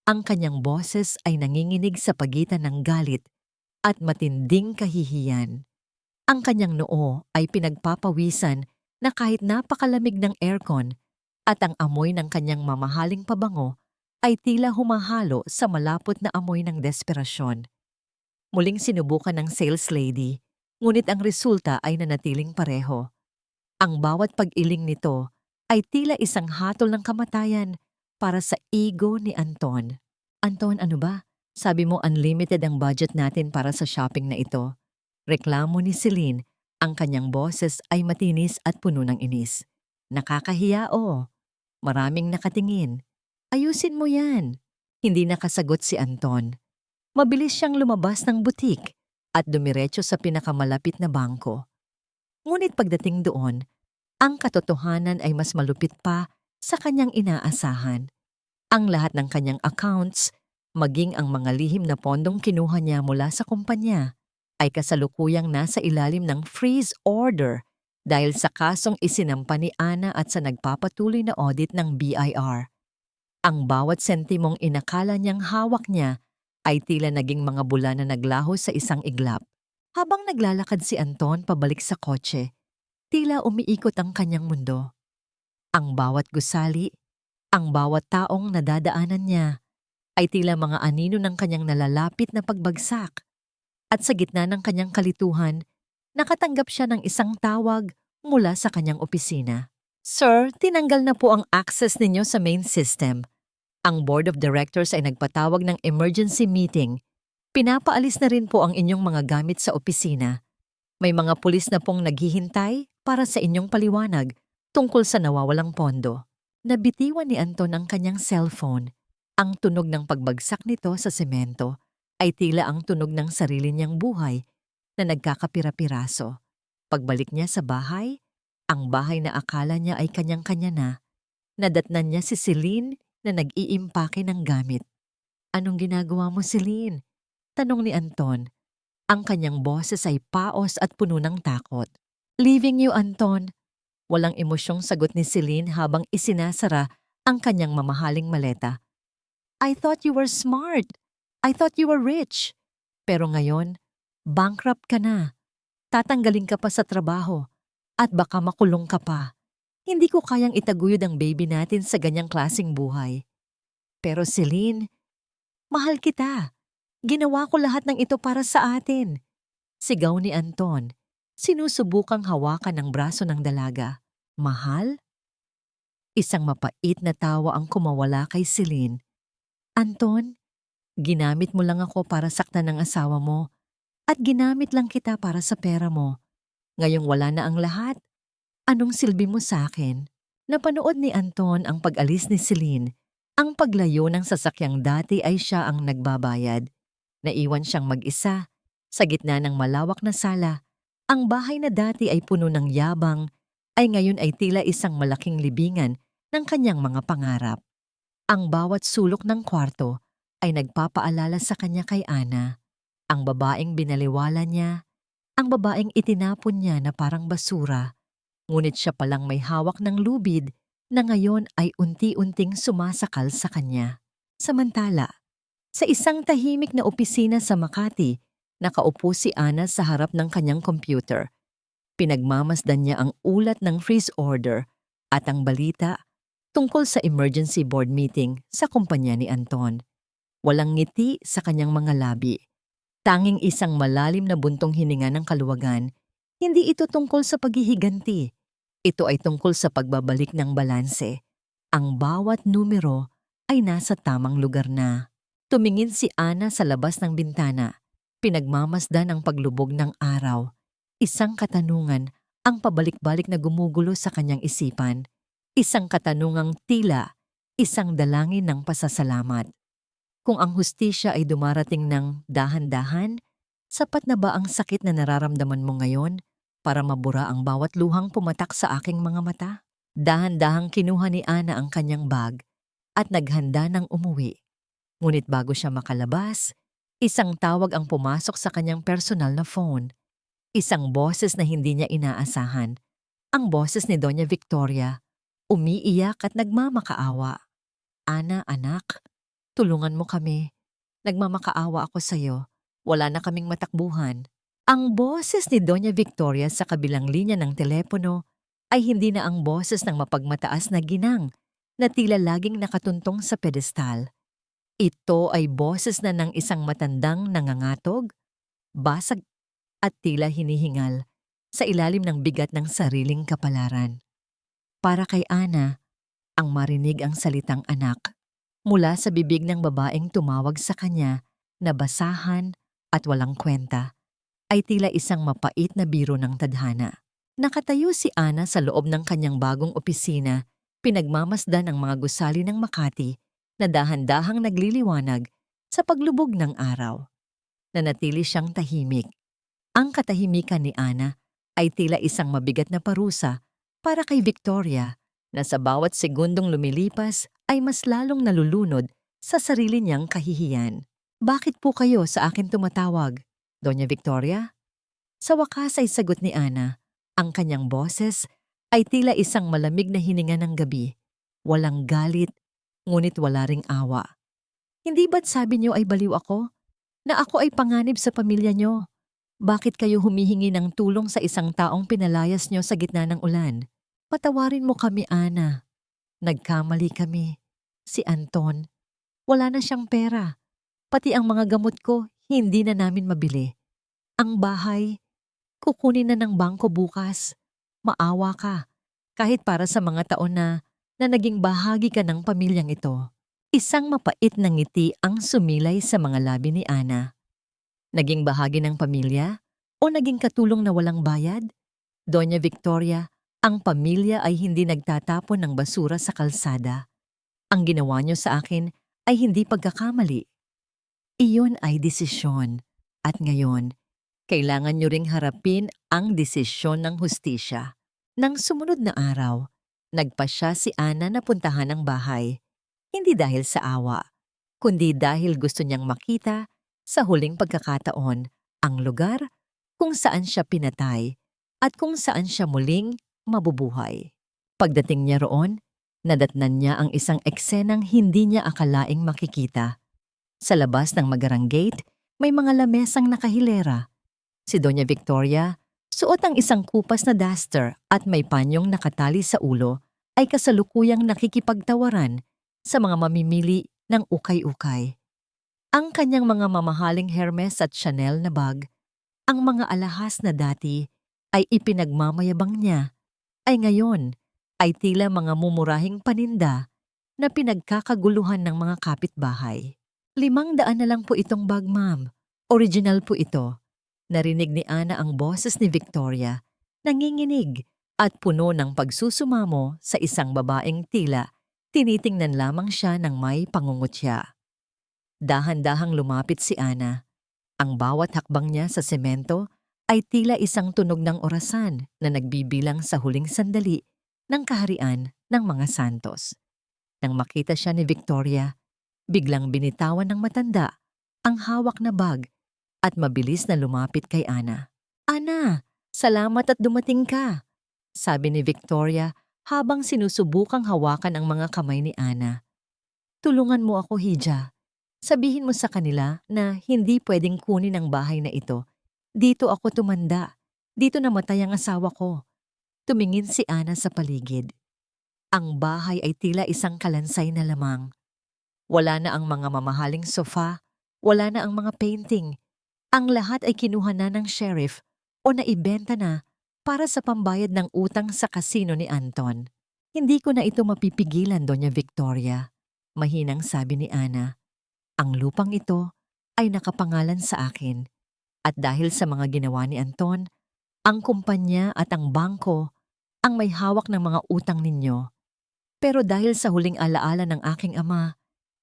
Ang kanyang boses ay nanginginig sa pagitan ng galit at matinding kahihiyan. Ang kanyang noo ay pinagpapawisan na kahit napakalamig ng aircon at ang amoy ng kanyang mamahaling pabango ay tila humahalo sa malapot na amoy ng desperasyon. Muling sinubukan ng sales lady, ngunit ang resulta ay nanatiling pareho. Ang bawat pag-iling nito ay tila isang hatol ng kamatayan para sa ego ni Anton. Anton, ano ba? Sabi mo unlimited ang budget natin para sa shopping na ito. Reklamo ni Celine, ang kanyang boses ay matinis at puno ng inis. Nakakahiya o. Maraming nakatingin. Ayusin mo yan. Hindi nakasagot si Anton. Mabilis siyang lumabas ng butik at dumiretso sa pinakamalapit na bangko. Ngunit pagdating doon, ang katotohanan ay mas malupit pa sa kanyang inaasahan. Ang lahat ng kanyang accounts, maging ang mga lihim na pondong kinuha niya mula sa kumpanya, ay kasalukuyang nasa ilalim ng freeze order dahil sa kasong isinampa ni Ana at sa nagpapatuloy na audit ng BIR. Ang bawat sentimong inakala niyang hawak niya ay tila naging mga bula na naglaho sa isang iglap. Habang naglalakad si Anton pabalik sa kotse, tila umiikot ang kanyang mundo. Ang bawat gusali, ang bawat taong nadadaanan niya, ay tila mga anino ng kanyang nalalapit na pagbagsak. At sa gitna ng kanyang kalituhan, nakatanggap siya ng isang tawag mula sa kanyang opisina. Sir, tinanggal na po ang access ninyo sa main system. Ang board of directors ay nagpatawag ng emergency meeting. Pinapaalis na rin po ang inyong mga gamit sa opisina. May mga pulis na pong naghihintay para sa inyong paliwanag tungkol sa nawawalang pondo. Nabitiwan ni Anton ang kanyang cellphone. Ang tunog ng pagbagsak nito sa semento ay tila ang tunog ng sarili niyang buhay na nagkakapira-piraso. Pagbalik niya sa bahay, ang bahay na akala niya ay kanyang-kanya na, nadatnan niya si Celine na nag-iimpake ng gamit. Anong ginagawa mo, Celine? Tanong ni Anton. Ang kanyang boses ay paos at puno ng takot. Leaving you, Anton. Walang emosyong sagot ni Celine habang isinasara ang kanyang mamahaling maleta. I thought you were smart. I thought you were rich. Pero ngayon, bankrupt ka na. Tatanggalin ka pa sa trabaho. At baka makulong ka pa. Hindi ko kayang itaguyod ang baby natin sa ganyang klaseng buhay. Pero Celine, mahal kita. Ginawa ko lahat ng ito para sa atin. Sigaw ni Anton. Sinusubukang hawakan ng braso ng dalaga. Mahal? Isang mapait na tawa ang kumawala kay Celine. Anton, ginamit mo lang ako para saktan ng asawa mo at ginamit lang kita para sa pera mo. Ngayong wala na ang lahat, anong silbi mo sa akin? Napanood ni Anton ang pag-alis ni Celine. Ang paglayo ng sasakyang dati ay siya ang nagbabayad. Naiwan siyang mag-isa sa gitna ng malawak na sala. Ang bahay na dati ay puno ng yabang ay ngayon ay tila isang malaking libingan ng kanyang mga pangarap. Ang bawat sulok ng kwarto ay nagpapaalala sa kanya kay Ana. Ang babaeng binaliwala niya, ang babaeng itinapon niya na parang basura. Ngunit siya palang may hawak ng lubid na ngayon ay unti-unting sumasakal sa kanya. Samantala, sa isang tahimik na opisina sa Makati, nakaupo si Ana sa harap ng kanyang computer. Pinagmamasdan niya ang ulat ng freeze order at ang balita tungkol sa emergency board meeting sa kumpanya ni Anton. Walang ngiti sa kanyang mga labi. Tanging isang malalim na buntong hininga ng kaluwagan. Hindi ito tungkol sa paghihiganti. Ito ay tungkol sa pagbabalik ng balanse. Ang bawat numero ay nasa tamang lugar na. Tumingin si Ana sa labas ng bintana. Pinagmamasdan ang paglubog ng araw. Isang katanungan ang pabalik-balik na gumugulo sa kanyang isipan. Isang katanungang tila, isang dalangin ng pasasalamat. Kung ang hustisya ay dumarating ng dahan-dahan, sapat na ba ang sakit na nararamdaman mo ngayon para mabura ang bawat luhang pumatak sa aking mga mata? Dahan-dahang kinuha ni Ana ang kanyang bag at naghanda ng umuwi. Ngunit bago siya makalabas, isang tawag ang pumasok sa kanyang personal na phone. Isang boses na hindi niya inaasahan. Ang boses ni Doña Victoria. Umiiyak at nagmamakaawa. Ana, anak, tulungan mo kami. Nagmamakaawa ako sa'yo. Wala na kaming matakbuhan. Ang boses ni Doña Victoria sa kabilang linya ng telepono ay hindi na ang boses ng mapagmataas na ginang na tila laging nakatuntong sa pedestal. Ito ay boses na ng isang matandang nangangatog, basag at tila hinihingal sa ilalim ng bigat ng sariling kapalaran. Para kay Ana, ang marinig ang salitang anak mula sa bibig ng babaeng tumawag sa kanya na basahan at walang kwenta ay tila isang mapait na biro ng tadhana. Nakatayo si Ana sa loob ng kanyang bagong opisina, pinagmamasdan ang mga gusali ng Makati na dahan-dahang nagliliwanag sa paglubog ng araw. Nanatili siyang tahimik. Ang katahimikan ni Ana ay tila isang mabigat na parusa para kay Victoria na sa bawat segundong lumilipas ay mas lalong nalulunod sa sarili niyang kahihiyan. Bakit po kayo sa akin tumatawag, Doña Victoria? Sa wakas ay sagot ni Ana. Ang kanyang boses ay tila isang malamig na hininga ng gabi. Walang galit, ngunit wala ring awa. Hindi ba't sabi niyo ay baliw ako? Na ako ay panganib sa pamilya niyo? Bakit kayo humihingi ng tulong sa isang taong pinalayas niyo sa gitna ng ulan? Patawarin mo kami, Ana. Nagkamali kami. Si Anton, wala na siyang pera. Pati ang mga gamot ko, hindi na namin mabili. Ang bahay, kukunin na ng bangko bukas. Maawa ka, kahit para sa mga taon na naging bahagi ka ng pamilyang ito. Isang mapait na ngiti ang sumilay sa mga labi ni Ana. Naging bahagi ng pamilya o naging katulong na walang bayad? Doña Victoria, ang pamilya ay hindi nagtatapon ng basura sa kalsada. Ang ginawa niyo sa akin ay hindi pagkakamali. Iyon ay desisyon. At ngayon, kailangan niyo ring harapin ang desisyon ng hustisya. Nang sumunod na araw, nagpasya si Ana na puntahan ang bahay. Hindi dahil sa awa, kundi dahil gusto niyang makita sa huling pagkakataon ang lugar kung saan siya pinatay at kung saan siya muling mabubuhay. Pagdating niya roon, nadatnan niya ang isang eksenang hindi niya akalaing makikita. Sa labas ng magarang gate, may mga lamesang nakahilera. Si Doña Victoria, suot ang isang kupas na duster at may panyong nakatali sa ulo, ay kasalukuyang nakikipagtawaran sa mga mamimili ng ukay-ukay. Ang kanyang mga mamahaling Hermes at Chanel na bag, ang mga alahas na dati ay ipinagmamayabang niya, ay ngayon ay tila mga mumurahing paninda na pinagkakaguluhan ng mga kapitbahay. 500 na lang po itong bag, ma'am. Original po ito. Narinig ni Ana ang boses ni Victoria, nanginginig at puno ng pagsusumamo sa isang babaeng tila tinitingnan lamang siya ng may pangungutya. Dahan-dahang lumapit si Ana. Ang bawat hakbang niya sa semento ay tila isang tunog ng orasan na nagbibilang sa huling sandali ng kaharian ng mga santos. Nang makita siya ni Victoria, biglang binitawan ng matanda ang hawak na bag at mabilis na lumapit kay Ana. "Ana, salamat at dumating ka," sabi ni Victoria habang sinusubukang hawakan ang mga kamay ni Ana. "Tulungan mo ako, Hija. Sabihin mo sa kanila na hindi pwedeng kunin ang bahay na ito. Dito ako tumanda. Dito namatay ang asawa ko." Tumingin si Ana sa paligid. Ang bahay ay tila isang kalansay na lamang. Wala na ang mga mamahaling sofa, wala na ang mga painting. Ang lahat ay kinuha na ng sheriff o naibenta na para sa pambayad ng utang sa kasino ni Anton. "Hindi ko na ito mapipigilan, Doña Victoria," mahinang sabi ni Ana. "Ang lupang ito ay nakapangalan sa akin at dahil sa mga ginawa ni Anton, ang kumpanya at ang bangko ang may hawak ng mga utang ninyo. Pero dahil sa huling alaala ng aking ama,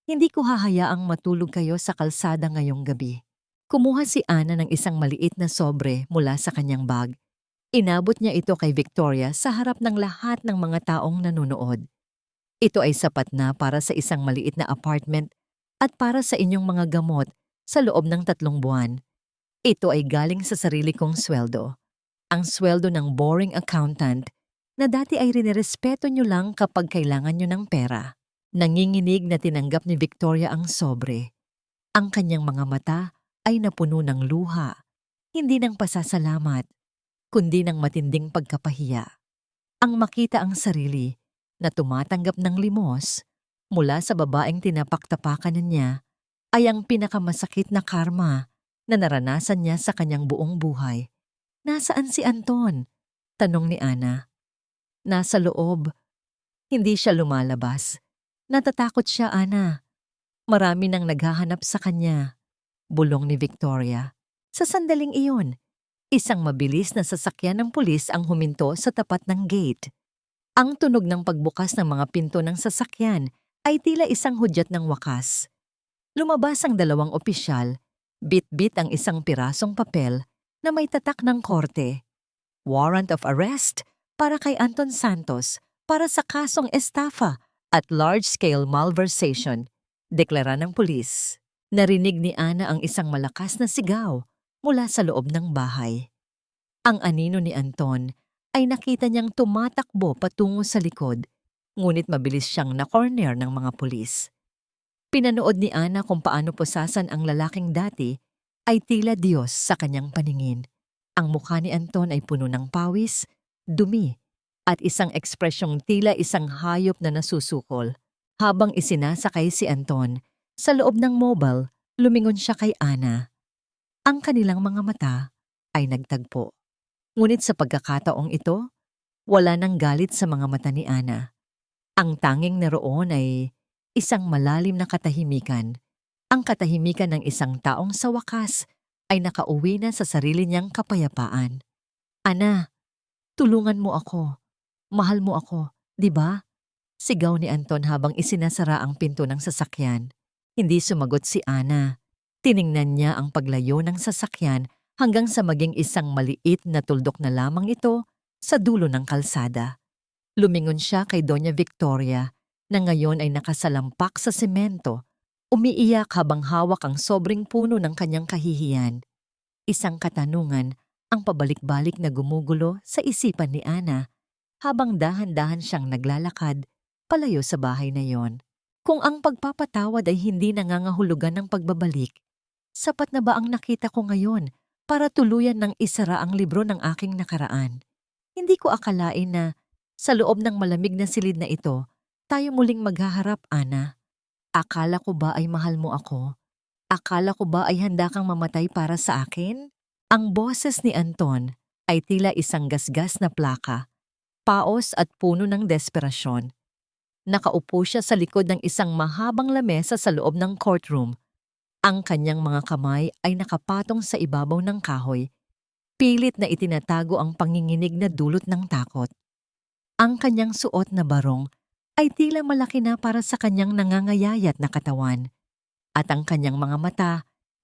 hindi ko hahayaang matulog kayo sa kalsada ngayong gabi." Kumuha si Ana ng isang maliit na sobre mula sa kanyang bag. Inabot niya ito kay Victoria sa harap ng lahat ng mga taong nanonood. "Ito ay sapat na para sa isang maliit na apartment at para sa inyong mga gamot sa loob ng 3 buwan. Ito ay galing sa sarili kong sweldo. Ang sweldo ng boring accountant na dati ay rinerespeto nyo lang kapag kailangan nyo ng pera." Nanginginig na tinanggap ni Victoria ang sobre. Ang kanyang mga mata ay napuno ng luha, hindi ng pasasalamat, kundi ng matinding pagkapahiya. Ang makita ang sarili na tumatanggap ng limos mula sa babaeng tinapaktapakan niya ay ang pinakamasakit na karma na naranasan niya sa kanyang buong buhay. "Nasaan si Anton?" tanong ni Ana. "Nasa loob. Hindi siya lumalabas. Natatakot siya, Ana. Marami nang naghahanap sa kanya," bulong ni Victoria. Sa sandaling iyon, isang mabilis na sasakyan ng pulis ang huminto sa tapat ng gate. Ang tunog ng pagbukas ng mga pinto ng sasakyan ay tila isang hudyat ng wakas. Lumabas ang 2 opisyal, bit-bit ang isang pirasong papel na may tatak ng korte. Warrant of arrest para kay Anton Santos para sa kasong estafa at large-scale malversation, deklara ng pulis. Narinig ni Ana ang isang malakas na sigaw mula sa loob ng bahay. Ang anino ni Anton ay nakita niyang tumatakbo patungo sa likod, ngunit mabilis siyang na-corner ng mga pulis. Pinanood ni Ana kung paano pusasan ang lalaking dati ay tila Diyos sa kanyang paningin. Ang mukha ni Anton ay puno ng pawis, dumi, at isang ekspresyong tila isang hayop na nasusukol. Habang isinasakay si Anton sa loob ng mobile, lumingon siya kay Ana. Ang kanilang mga mata ay nagtagpo. Ngunit sa pagkakataong ito, wala nang galit sa mga mata ni Ana. Ang tanging naroon ay isang malalim na katahimikan. Ang katahimikan ng isang taong sa wakas ay nakauwi na sa sarili niyang kapayapaan. "Ana, tulungan mo ako. Mahal mo ako, di ba?" Sigaw ni Anton habang isinasara ang pinto ng sasakyan. Hindi sumagot si Ana. Tiningnan niya ang paglayo ng sasakyan hanggang sa maging isang maliit na tuldok na lamang ito sa dulo ng kalsada. Lumingon siya kay Doña Victoria na ngayon ay nakasalampak sa semento, umiiyak habang hawak ang sobrang puno ng kanyang kahihiyan. Isang katanungan ang pabalik-balik na gumugulo sa isipan ni Ana habang dahan-dahan siyang naglalakad palayo sa bahay na yon. Kung ang pagpapatawad ay hindi nangangahulugan ng pagbabalik, sapat na ba ang nakita ko ngayon para tuluyan ng isara ang libro ng aking nakaraan? Hindi ko akalain na sa loob ng malamig na silid na ito, tayo muling maghaharap, Ana. Akala ko ba ay mahal mo ako? Akala ko ba ay handa kang mamatay para sa akin? Ang boses ni Anton ay tila isang gasgas na plaka, paos at puno ng desperasyon. Nakaupo siya sa likod ng isang mahabang lamesa sa loob ng courtroom. Ang kanyang mga kamay ay nakapatong sa ibabaw ng kahoy, pilit na itinatago ang panginginig na dulot ng takot. Ang kanyang suot na barong ay tila malaki na para sa kanyang nangangayayat na katawan. At ang kanyang mga mata,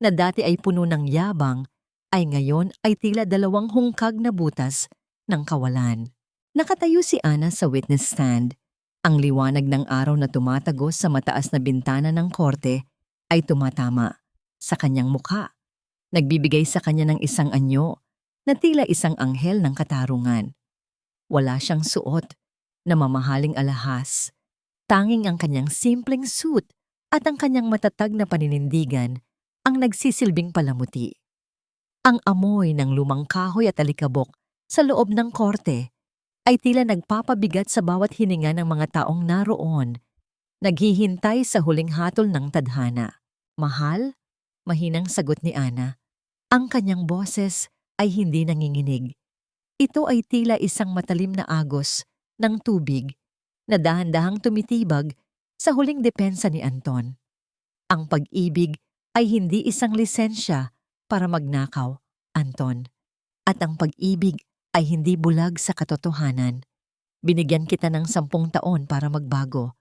na dati ay puno ng yabang, ay ngayon ay tila dalawang hungkag na butas ng kawalan. Nakatayo si Ana sa witness stand. Ang liwanag ng araw na tumatagos sa mataas na bintana ng korte ay tumatama sa kanyang mukha. Nagbibigay sa kanya ng isang anyo na tila isang anghel ng katarungan. Wala siyang suot na mamahaling alahas. Tanging ang kanyang simpleng suit at ang kanyang matatag na paninindigan ang nagsisilbing palamuti. Ang amoy ng lumang kahoy at alikabok sa loob ng korte ay tila nagpapabigat sa bawat hininga ng mga taong naroon, naghihintay sa huling hatol ng tadhana. Mahal? Mahinang sagot ni Ana. Ang kanyang boses ay hindi nanginginig. Ito ay tila isang matalim na agos ng tubig na dahan-dahang tumitibag sa huling depensa ni Anton. Ang pag-ibig ay hindi isang lisensya para magnakaw, Anton. At ang pag-ibig ay hindi bulag sa katotohanan. Binigyan kita ng 10 taon para magbago,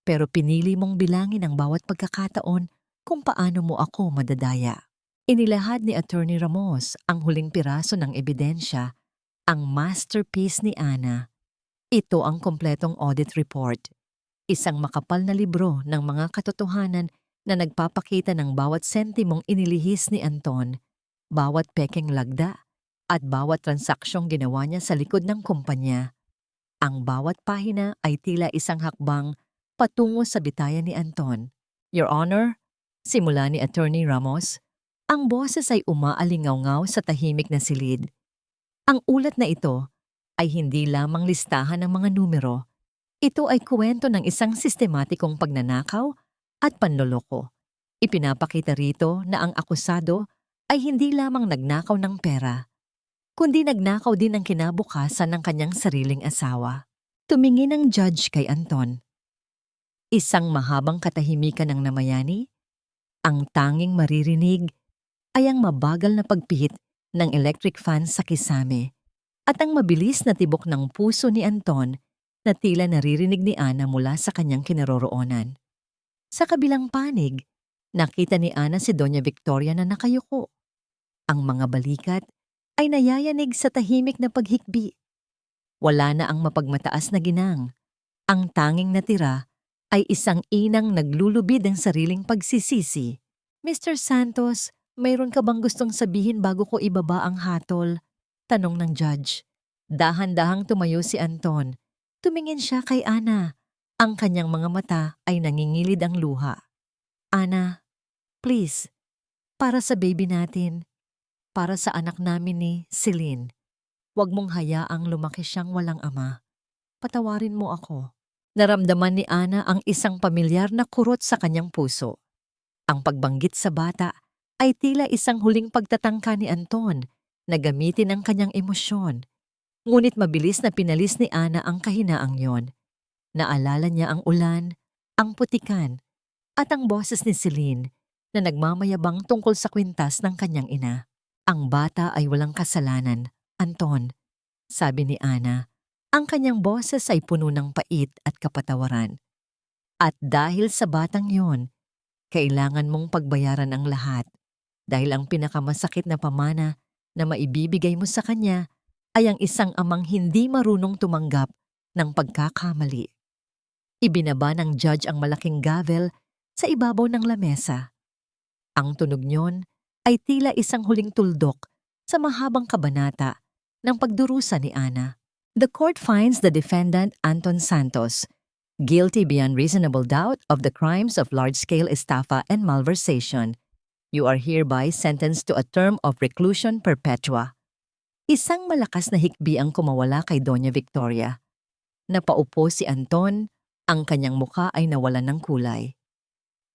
pero pinili mong bilangin ang bawat pagkakataon kung paano mo ako madadaya. Inilahad ni Attorney Ramos ang huling piraso ng ebidensya, ang masterpiece ni Ana. Ito ang kompletong audit report. Isang makapal na libro ng mga katotohanan na nagpapakita ng bawat sentimong inilihis ni Anton, bawat pekeng lagda, at bawat transaksyong ginawa niya sa likod ng kumpanya. Ang bawat pahina ay tila isang hakbang patungo sa bitayan ni Anton. Your Honor, simula ni Attorney Ramos, ang boses ay umaalingaw-ngaw sa tahimik na silid. Ang ulat na ito ay hindi lamang listahan ng mga numero. Ito ay kwento ng isang sistematikong pagnanakaw at panloloko. Ipinapakita rito na ang akusado ay hindi lamang nagnakaw ng pera, kundi nagnakaw din ang kinabukasan ng kanyang sariling asawa. Tumingin ang judge kay Anton. Isang mahabang katahimikan ng namayani. Ang tanging maririnig ay ang mabagal na pagpihit ng electric fan sa kisame at ang mabilis na tibok ng puso ni Anton na tila naririnig ni Ana mula sa kanyang kinaroroonan. Sa kabilang panig, nakita ni Ana si Doña Victoria na nakayuko. Ang mga balikat ay nayayanig sa tahimik na paghikbi. Wala na ang mapagmataas na ginang. Ang tanging natira ay isang inang naglulubid ng sariling pagsisisi. Mr. Santos, mayroon ka bang gustong sabihin bago ko ibaba ang hatol? Tanong ng judge. Dahan-dahang tumayo si Anton. Tumingin siya kay Ana. Ang kanyang mga mata ay nangingilid ang luha. Ana, please, para sa baby natin, para sa anak namin ni Celine, huwag mong hayaang lumaki siyang walang ama. Patawarin mo ako. Naramdaman ni Ana ang isang pamilyar na kurot sa kanyang puso. Ang pagbanggit sa bata ay tila isang huling pagtatangka ni Anton na gamitin ang kanyang emosyon. Ngunit mabilis na pinalis ni Ana ang kahinaang yon. Naalala niya ang ulan, ang putikan, at ang boses ni Celine na nagmamayabang tungkol sa kwintas ng kanyang ina. Ang bata ay walang kasalanan, Anton, sabi ni Ana. Ang kanyang boses ay puno ng pait at kapatawaran. At dahil sa batang yon, kailangan mong pagbayaran ang lahat dahil ang pinakamasakit na pamana na maibibigay mo sa kanya ay ang isang amang hindi marunong tumanggap ng pagkakamali. Ibinaba ng judge ang malaking gavel sa ibabaw ng lamesa. Ang tunog niyon ay tila isang huling tuldok sa mahabang kabanata ng pagdurusa ni Ana. The court finds the defendant Anton Santos guilty beyond reasonable doubt of the crimes of large-scale estafa and malversation. You are hereby sentenced to a term of reclusion perpetua. Isang malakas na hikbi ang kumawala kay Doña Victoria. Napaupo si Anton, ang kanyang muka ay nawalan ng kulay.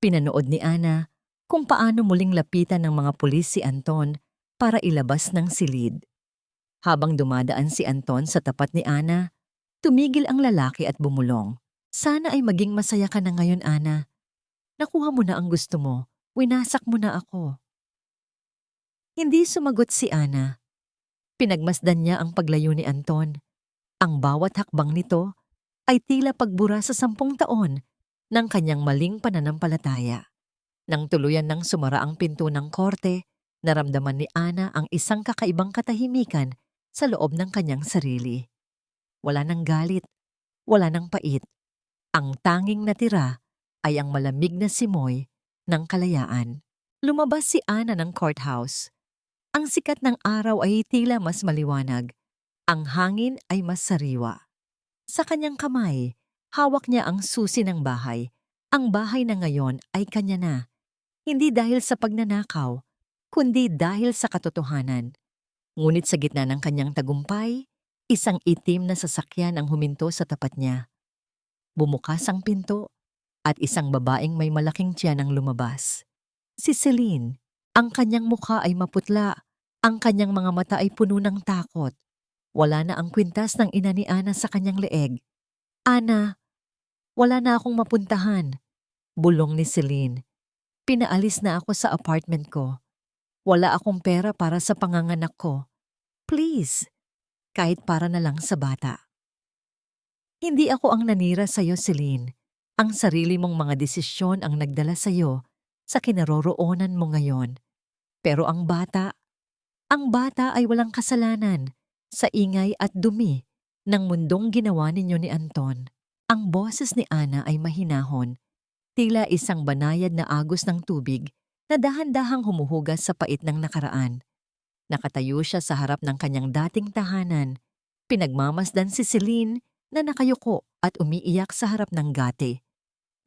Pinanood ni Ana kung paano muling lapitan ng mga pulis si Anton para ilabas ng silid. Habang dumadaan si Anton sa tapat ni Ana, tumigil ang lalaki at bumulong. Sana ay maging masaya ka na ngayon, Ana. Nakuha mo na ang gusto mo. Winasak mo na ako. Hindi sumagot si Ana. Pinagmasdan niya ang paglayo ni Anton. Ang bawat hakbang nito ay tila pagbura sa 10 taon ng kanyang maling pananampalataya. Nang tuluyan ng sumara ang pinto ng korte, naramdaman ni Ana ang isang kakaibang katahimikan sa loob ng kanyang sarili. Wala ng galit, wala ng pait. Ang tanging natira ay ang malamig na simoy ng kalayaan. Lumabas si Ana ng courthouse. Ang sikat ng araw ay tila mas maliwanag. Ang hangin ay mas sariwa. Sa kanyang kamay, hawak niya ang susi ng bahay. Ang bahay na ngayon ay kanya na. Hindi dahil sa pagnanakaw, kundi dahil sa katotohanan. Ngunit sa gitna ng kanyang tagumpay, isang itim na sasakyan ang huminto sa tapat niya. Bumukas ang pinto at isang babaeng may malaking tiyan ang lumabas. Si Celine, ang kanyang mukha ay maputla, ang kanyang mga mata ay puno ng takot. Wala na ang kwintas ng ina ni Ana sa kanyang leeg. Ana, wala na akong mapuntahan. Bulong ni Celine. Pinaalis na ako sa apartment ko. Wala akong pera para sa panganganak ko. Please, kahit para na lang sa bata. Hindi ako ang nanira sa'yo, Celine. Ang sarili mong mga desisyon ang nagdala sa'yo sa kinaroroonan mo ngayon. Pero ang bata ay walang kasalanan sa ingay at dumi ng mundong ginawa ninyo ni Anton. Ang boses ni Ana ay mahinahon, tila isang banayad na agos ng tubig na dahan-dahang humuhugas sa pait ng nakaraan. Nakatayo siya sa harap ng kanyang dating tahanan. Pinagmamasdan si Celine na nakayuko at umiiyak sa harap ng gate.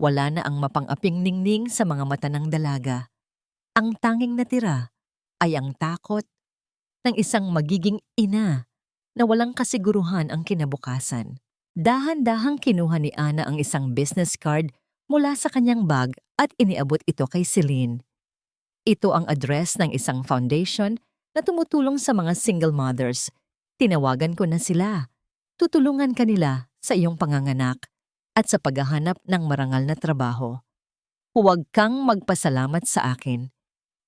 Wala na ang mapang-aping ningning sa mga mata ng dalaga. Ang tanging natira ay ang takot ng isang magiging ina na walang kasiguruhan ang kinabukasan. Dahan-dahang kinuha ni Ana ang isang business card mula sa kanyang bag at iniabot ito kay Celine. Ito ang address ng isang foundation na tumutulong sa mga single mothers. Tinawagan ko na sila. Tutulungan kanila sa iyong panganganak at sa paghahanap ng marangal na trabaho. Huwag kang magpasalamat sa akin.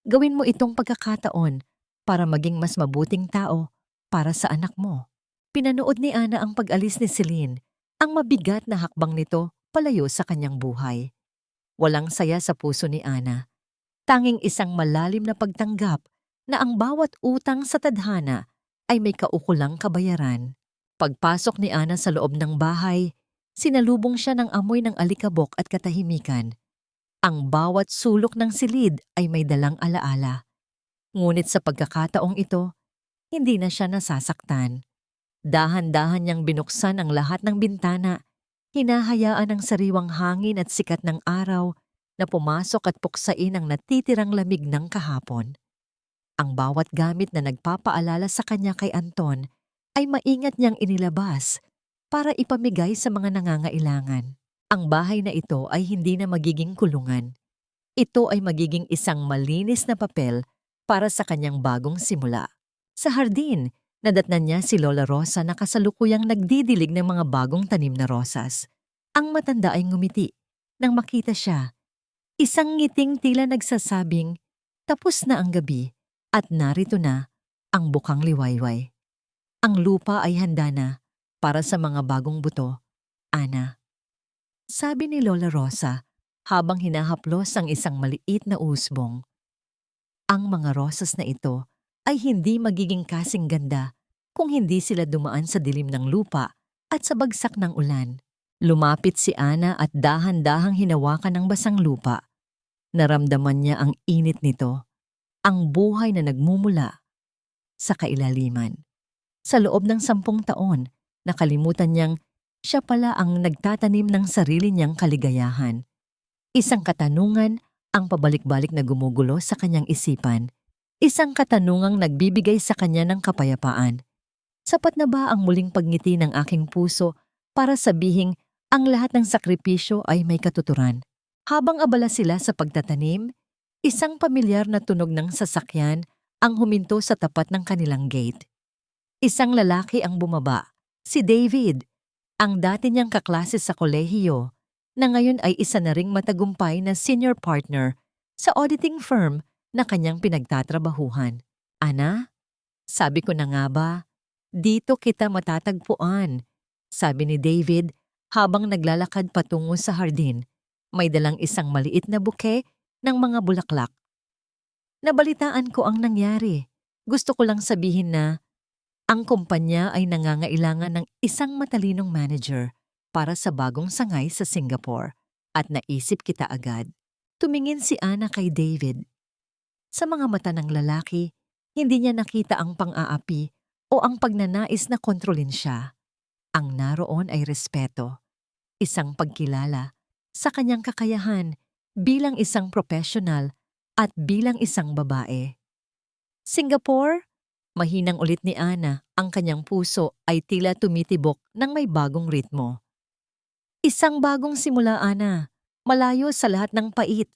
Gawin mo itong pagkakataon para maging mas mabuting tao para sa anak mo. Pinanood ni Ana ang pag-alis ni Celine, ang mabigat na hakbang nito palayo sa kanyang buhay. Walang saya sa puso ni Ana. Tanging isang malalim na pagtanggap na ang bawat utang sa tadhana ay may kaukulang kabayaran. Pagpasok ni Ana sa loob ng bahay, sinalubong siya ng amoy ng alikabok at katahimikan. Ang bawat sulok ng silid ay may dalang alaala. Ngunit sa pagkakataong ito, hindi na siya nasasaktan. Dahan-dahan niyang binuksan ang lahat ng bintana, hinahayaan ang sariwang hangin at sikat ng araw na pumasok at puksain ang natitirang lamig ng kahapon. Ang bawat gamit na nagpapaalala sa kanya kay Anton ay maingat niyang inilabas para ipamigay sa mga nangangailangan. Ang bahay na ito ay hindi na magiging kulungan. Ito ay magiging isang malinis na papel para sa kanyang bagong simula. Sa hardin, nadatnan niya si Lola Rosa na kasalukuyang nagdidilig ng mga bagong tanim na rosas. Ang matanda ay ngumiti nang makita siya. Isang ngiting tila nagsasabing, tapos na ang gabi at narito na ang bukang liwayway. Ang lupa ay handa na para sa mga bagong buto, Ana. Sabi ni Lola Rosa habang hinahaplos ang isang maliit na usbong. Ang mga rosas na ito ay hindi magiging kasing ganda kung hindi sila dumaan sa dilim ng lupa at sa bagsak ng ulan. Lumapit si Ana at dahan-dahang hinawakan ng basang lupa. Naramdaman niya ang init nito, ang buhay na nagmumula sa kailaliman. Sa loob ng 10 taon, nakalimutan niyang siya pala ang nagtatanim ng sarili niyang kaligayahan. Isang katanungan ang pabalik-balik na gumugulo sa kanyang isipan. Isang katanungang nagbibigay sa kanya ng kapayapaan. Sapat na ba ang muling pagngiti ng aking puso para sabihing ang lahat ng sakripisyo ay may katuturan? Habang abala sila sa pagtatanim, isang pamilyar na tunog ng sasakyan ang huminto sa tapat ng kanilang gate. Isang lalaki ang bumaba, si David, ang dati niyang kaklase sa kolehiyo, na ngayon ay isa na ring matagumpay na senior partner sa auditing firm na kanyang pinagtatrabahuhan. Ana, sabi ko na nga ba, dito kita matatagpuan, sabi ni David habang naglalakad patungo sa hardin. May dalang isang maliit na buke ng mga bulaklak. Nabalitaan ko ang nangyari. Gusto ko lang sabihin na ang kumpanya ay nangangailangan ng isang matalinong manager para sa bagong sangay sa Singapore at naisip kita agad. Tumingin si Ana kay David. Sa mga mata ng lalaki, hindi niya nakita ang pang-aapi o ang pagnanais na kontrolin siya. Ang naroon ay respeto, isang pagkilala sa kanyang kakayahan bilang isang profesional at bilang isang babae. Singapore? Mahinang ulit ni Ana, ang kanyang puso ay tila tumitibok ng may bagong ritmo. Isang bagong simula, Ana, malayo sa lahat ng pait.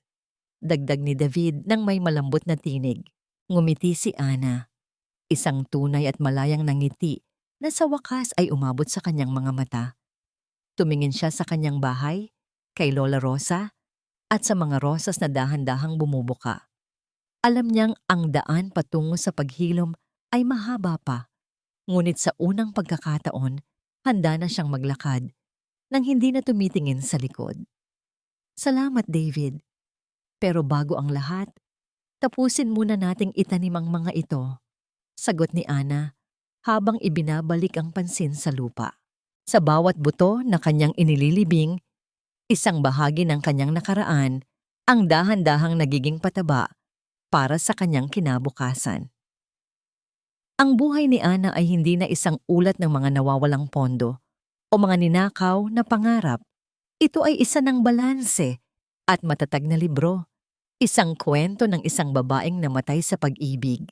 Dagdag ni David nang may malambot na tinig. Ngumiti si Ana. Isang tunay at malayang nangiti na sa wakas ay umabot sa kanyang mga mata. Tumingin siya sa kanyang bahay, kay Lola Rosa, at sa mga rosas na dahan-dahang bumubuka. Alam niyang ang daan patungo sa paghilom ay mahaba pa. Ngunit sa unang pagkakataon, handa na siyang maglakad nang hindi na tumitingin sa likod. Salamat, David. Pero bago ang lahat, tapusin muna nating itanim ang mga ito, sagot ni Ana habang ibinabalik ang pansin sa lupa. Sa bawat buto na kanyang inililibing, isang bahagi ng kanyang nakaraan ang dahan-dahang nagiging pataba para sa kanyang kinabukasan. Ang buhay ni Ana ay hindi na isang ulat ng mga nawawalang pondo o mga ninakaw na pangarap. Ito ay isa ng balanse at matatag na libro. Isang kwento ng isang babaeng namatay sa pag-ibig,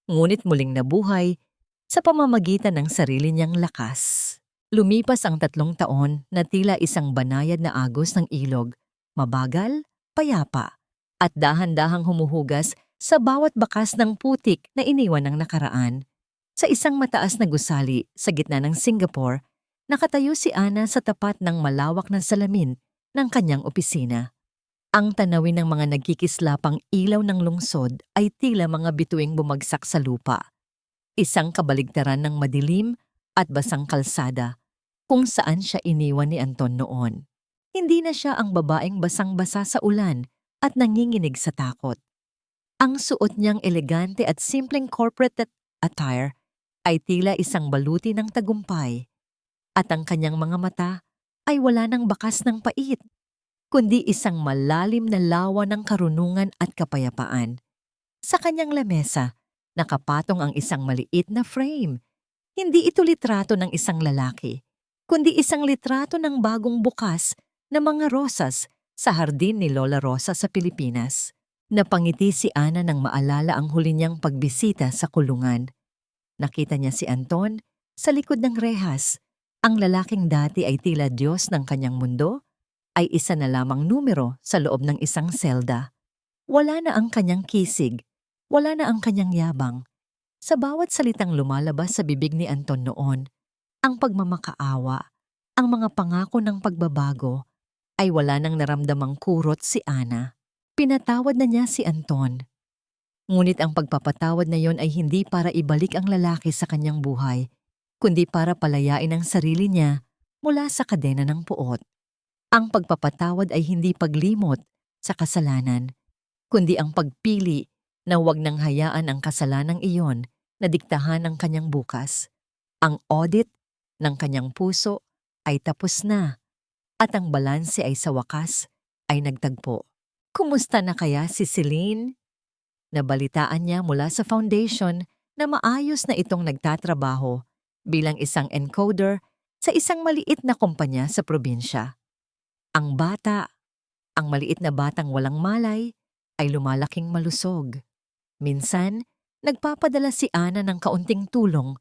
ngunit muling nabuhay sa pamamagitan ng sarili niyang lakas. Lumipas ang 3 taon na tila isang banayad na agos ng ilog, mabagal, payapa, at dahan-dahang humuhugas sa bawat bakas ng putik na iniwan ng nakaraan. Sa isang mataas na gusali sa gitna ng Singapore, nakatayo si Ana sa tapat ng malawak na salamin ng kanyang opisina. Ang tanawin ng mga nagkikislapang ilaw ng lungsod ay tila mga bituing bumagsak sa lupa. Isang kabaligtaran ng madilim at basang kalsada kung saan siya iniwan ni Anton noon. Hindi na siya ang babaeng basang-basa sa ulan at nanginginig sa takot. Ang suot niyang elegante at simpleng corporate attire ay tila isang baluti ng tagumpay, at ang kanyang mga mata ay wala ng bakas ng pait, kundi isang malalim na lawa ng karunungan at kapayapaan. Sa kanyang lamesa, nakapatong ang isang maliit na frame. Hindi ito litrato ng isang lalaki, kundi isang litrato ng bagong bukas na mga rosas sa hardin ni Lola Rosa sa Pilipinas. Napangiti si Ana nang maalala ang huli niyang pagbisita sa kulungan. Nakita niya si Anton sa likod ng rehas. Ang lalaking dati ay tila Diyos ng kanyang mundo, ay isa na lamang numero sa loob ng isang selda. Wala na ang kanyang kisig, wala na ang kanyang yabang. Sa bawat salitang lumalabas sa bibig ni Anton noon, ang pagmamakaawa, ang mga pangako ng pagbabago, ay wala nang naramdamang kurot si Ana. Pinatawad na niya si Anton. Ngunit ang pagpapatawad na yon ay hindi para ibalik ang lalaki sa kanyang buhay, kundi para palayain ang sarili niya mula sa kadena ng puot. Ang pagpapatawad ay hindi paglimot sa kasalanan, kundi ang pagpili na huwag nang hayaan ang kasalanang iyon na diktahan ng kanyang bukas. Ang audit ng kanyang puso ay tapos na At ang balanse ay sa wakas ay nagtagpo. Kumusta na kaya si Celine? Nabalitaan niya mula sa foundation na maayos na itong nagtatrabaho bilang isang encoder sa isang maliit na kumpanya sa probinsya. Ang bata, ang maliit na batang walang malay, ay lumalaking malusog. Minsan, nagpapadala si Ana ng kaunting tulong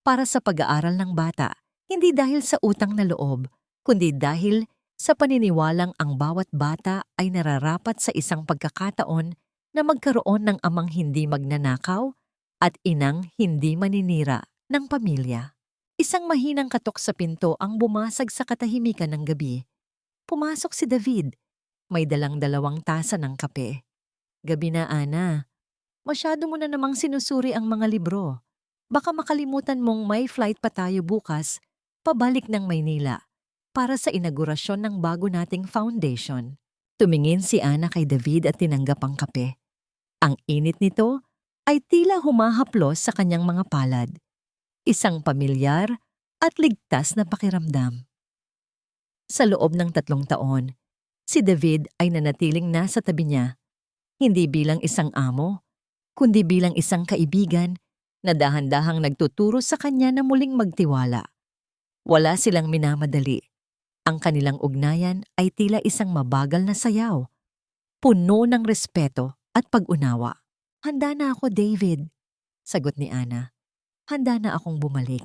para sa pag-aaral ng bata, hindi dahil sa utang na loob, kundi dahil sa paniniwalang ang bawat bata ay nararapat sa isang pagkakataon na magkaroon ng amang hindi magnanakaw at inang hindi maninira ng pamilya. Isang mahinang katok sa pinto ang bumasag sa katahimikan ng gabi. Pumasok si David. May dalang 2 tasa ng kape. Gabi na, Ana. Masyado mo na namang sinusuri ang mga libro. Baka makalimutan mong may flight pa tayo bukas, pabalik ng Maynila, para sa inaugurasyon ng bago nating foundation. Tumingin si Ana kay David at tinanggap ang kape. Ang init nito ay tila humahaplos sa kanyang mga palad. Isang pamilyar at ligtas na pakiramdam. Sa loob ng 3 taon, si David ay nanatiling nasa tabi niya, hindi bilang isang amo, kundi bilang isang kaibigan na dahan-dahang nagtuturo sa kanya na muling magtiwala. Wala silang minamadali. Ang kanilang ugnayan ay tila isang mabagal na sayaw, puno ng respeto at pag-unawa. Handa na ako, David, sagot ni Ana. Handa na akong bumalik.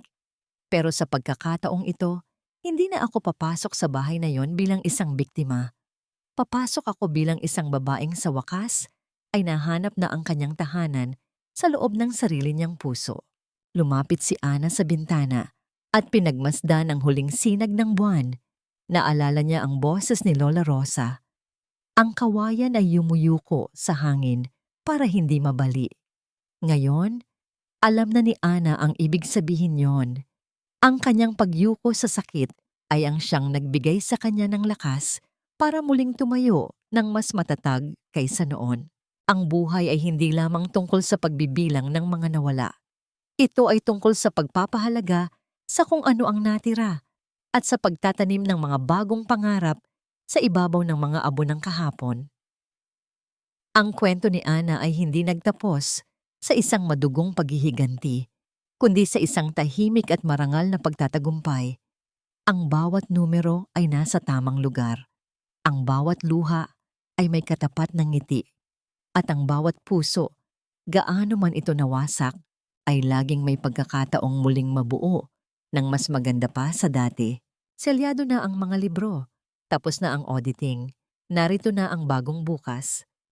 Pero sa pagkakataong ito, hindi na ako papasok sa bahay na yon bilang isang biktima. Papasok ako bilang isang babaeng sa wakas ay nahanap na ang kanyang tahanan sa loob ng sarili niyang puso. Lumapit si Ana sa bintana at pinagmasdan ang huling sinag ng buwan. Naalala niya ang boses ni Lola Rosa. Ang kawayan ay yumuyuko sa hangin para hindi mabali. Ngayon, alam na ni Ana ang ibig sabihin yon. Ang kanyang pagyuko sa sakit ay ang siyang nagbigay sa kanya ng lakas para muling tumayo ng mas matatag kaysa noon. Ang buhay ay hindi lamang tungkol sa pagbibilang ng mga nawala. Ito ay tungkol sa pagpapahalaga sa kung ano ang natira at sa pagtatanim ng mga bagong pangarap sa ibabaw ng mga abo ng kahapon. Ang kwento ni Ana ay hindi nagtapos sa isang madugong paghihiganti, kundi sa isang tahimik at marangal na pagtatagumpay. Ang bawat numero ay nasa tamang lugar. Ang bawat luha ay may katapat ng ngiti. At ang bawat puso, gaano man ito nawasak, ay laging may pagkakataong muling mabuo ng mas maganda pa sa dati. Selyado na ang mga libro. Tapos na ang auditing. Narito na ang bagong bukas.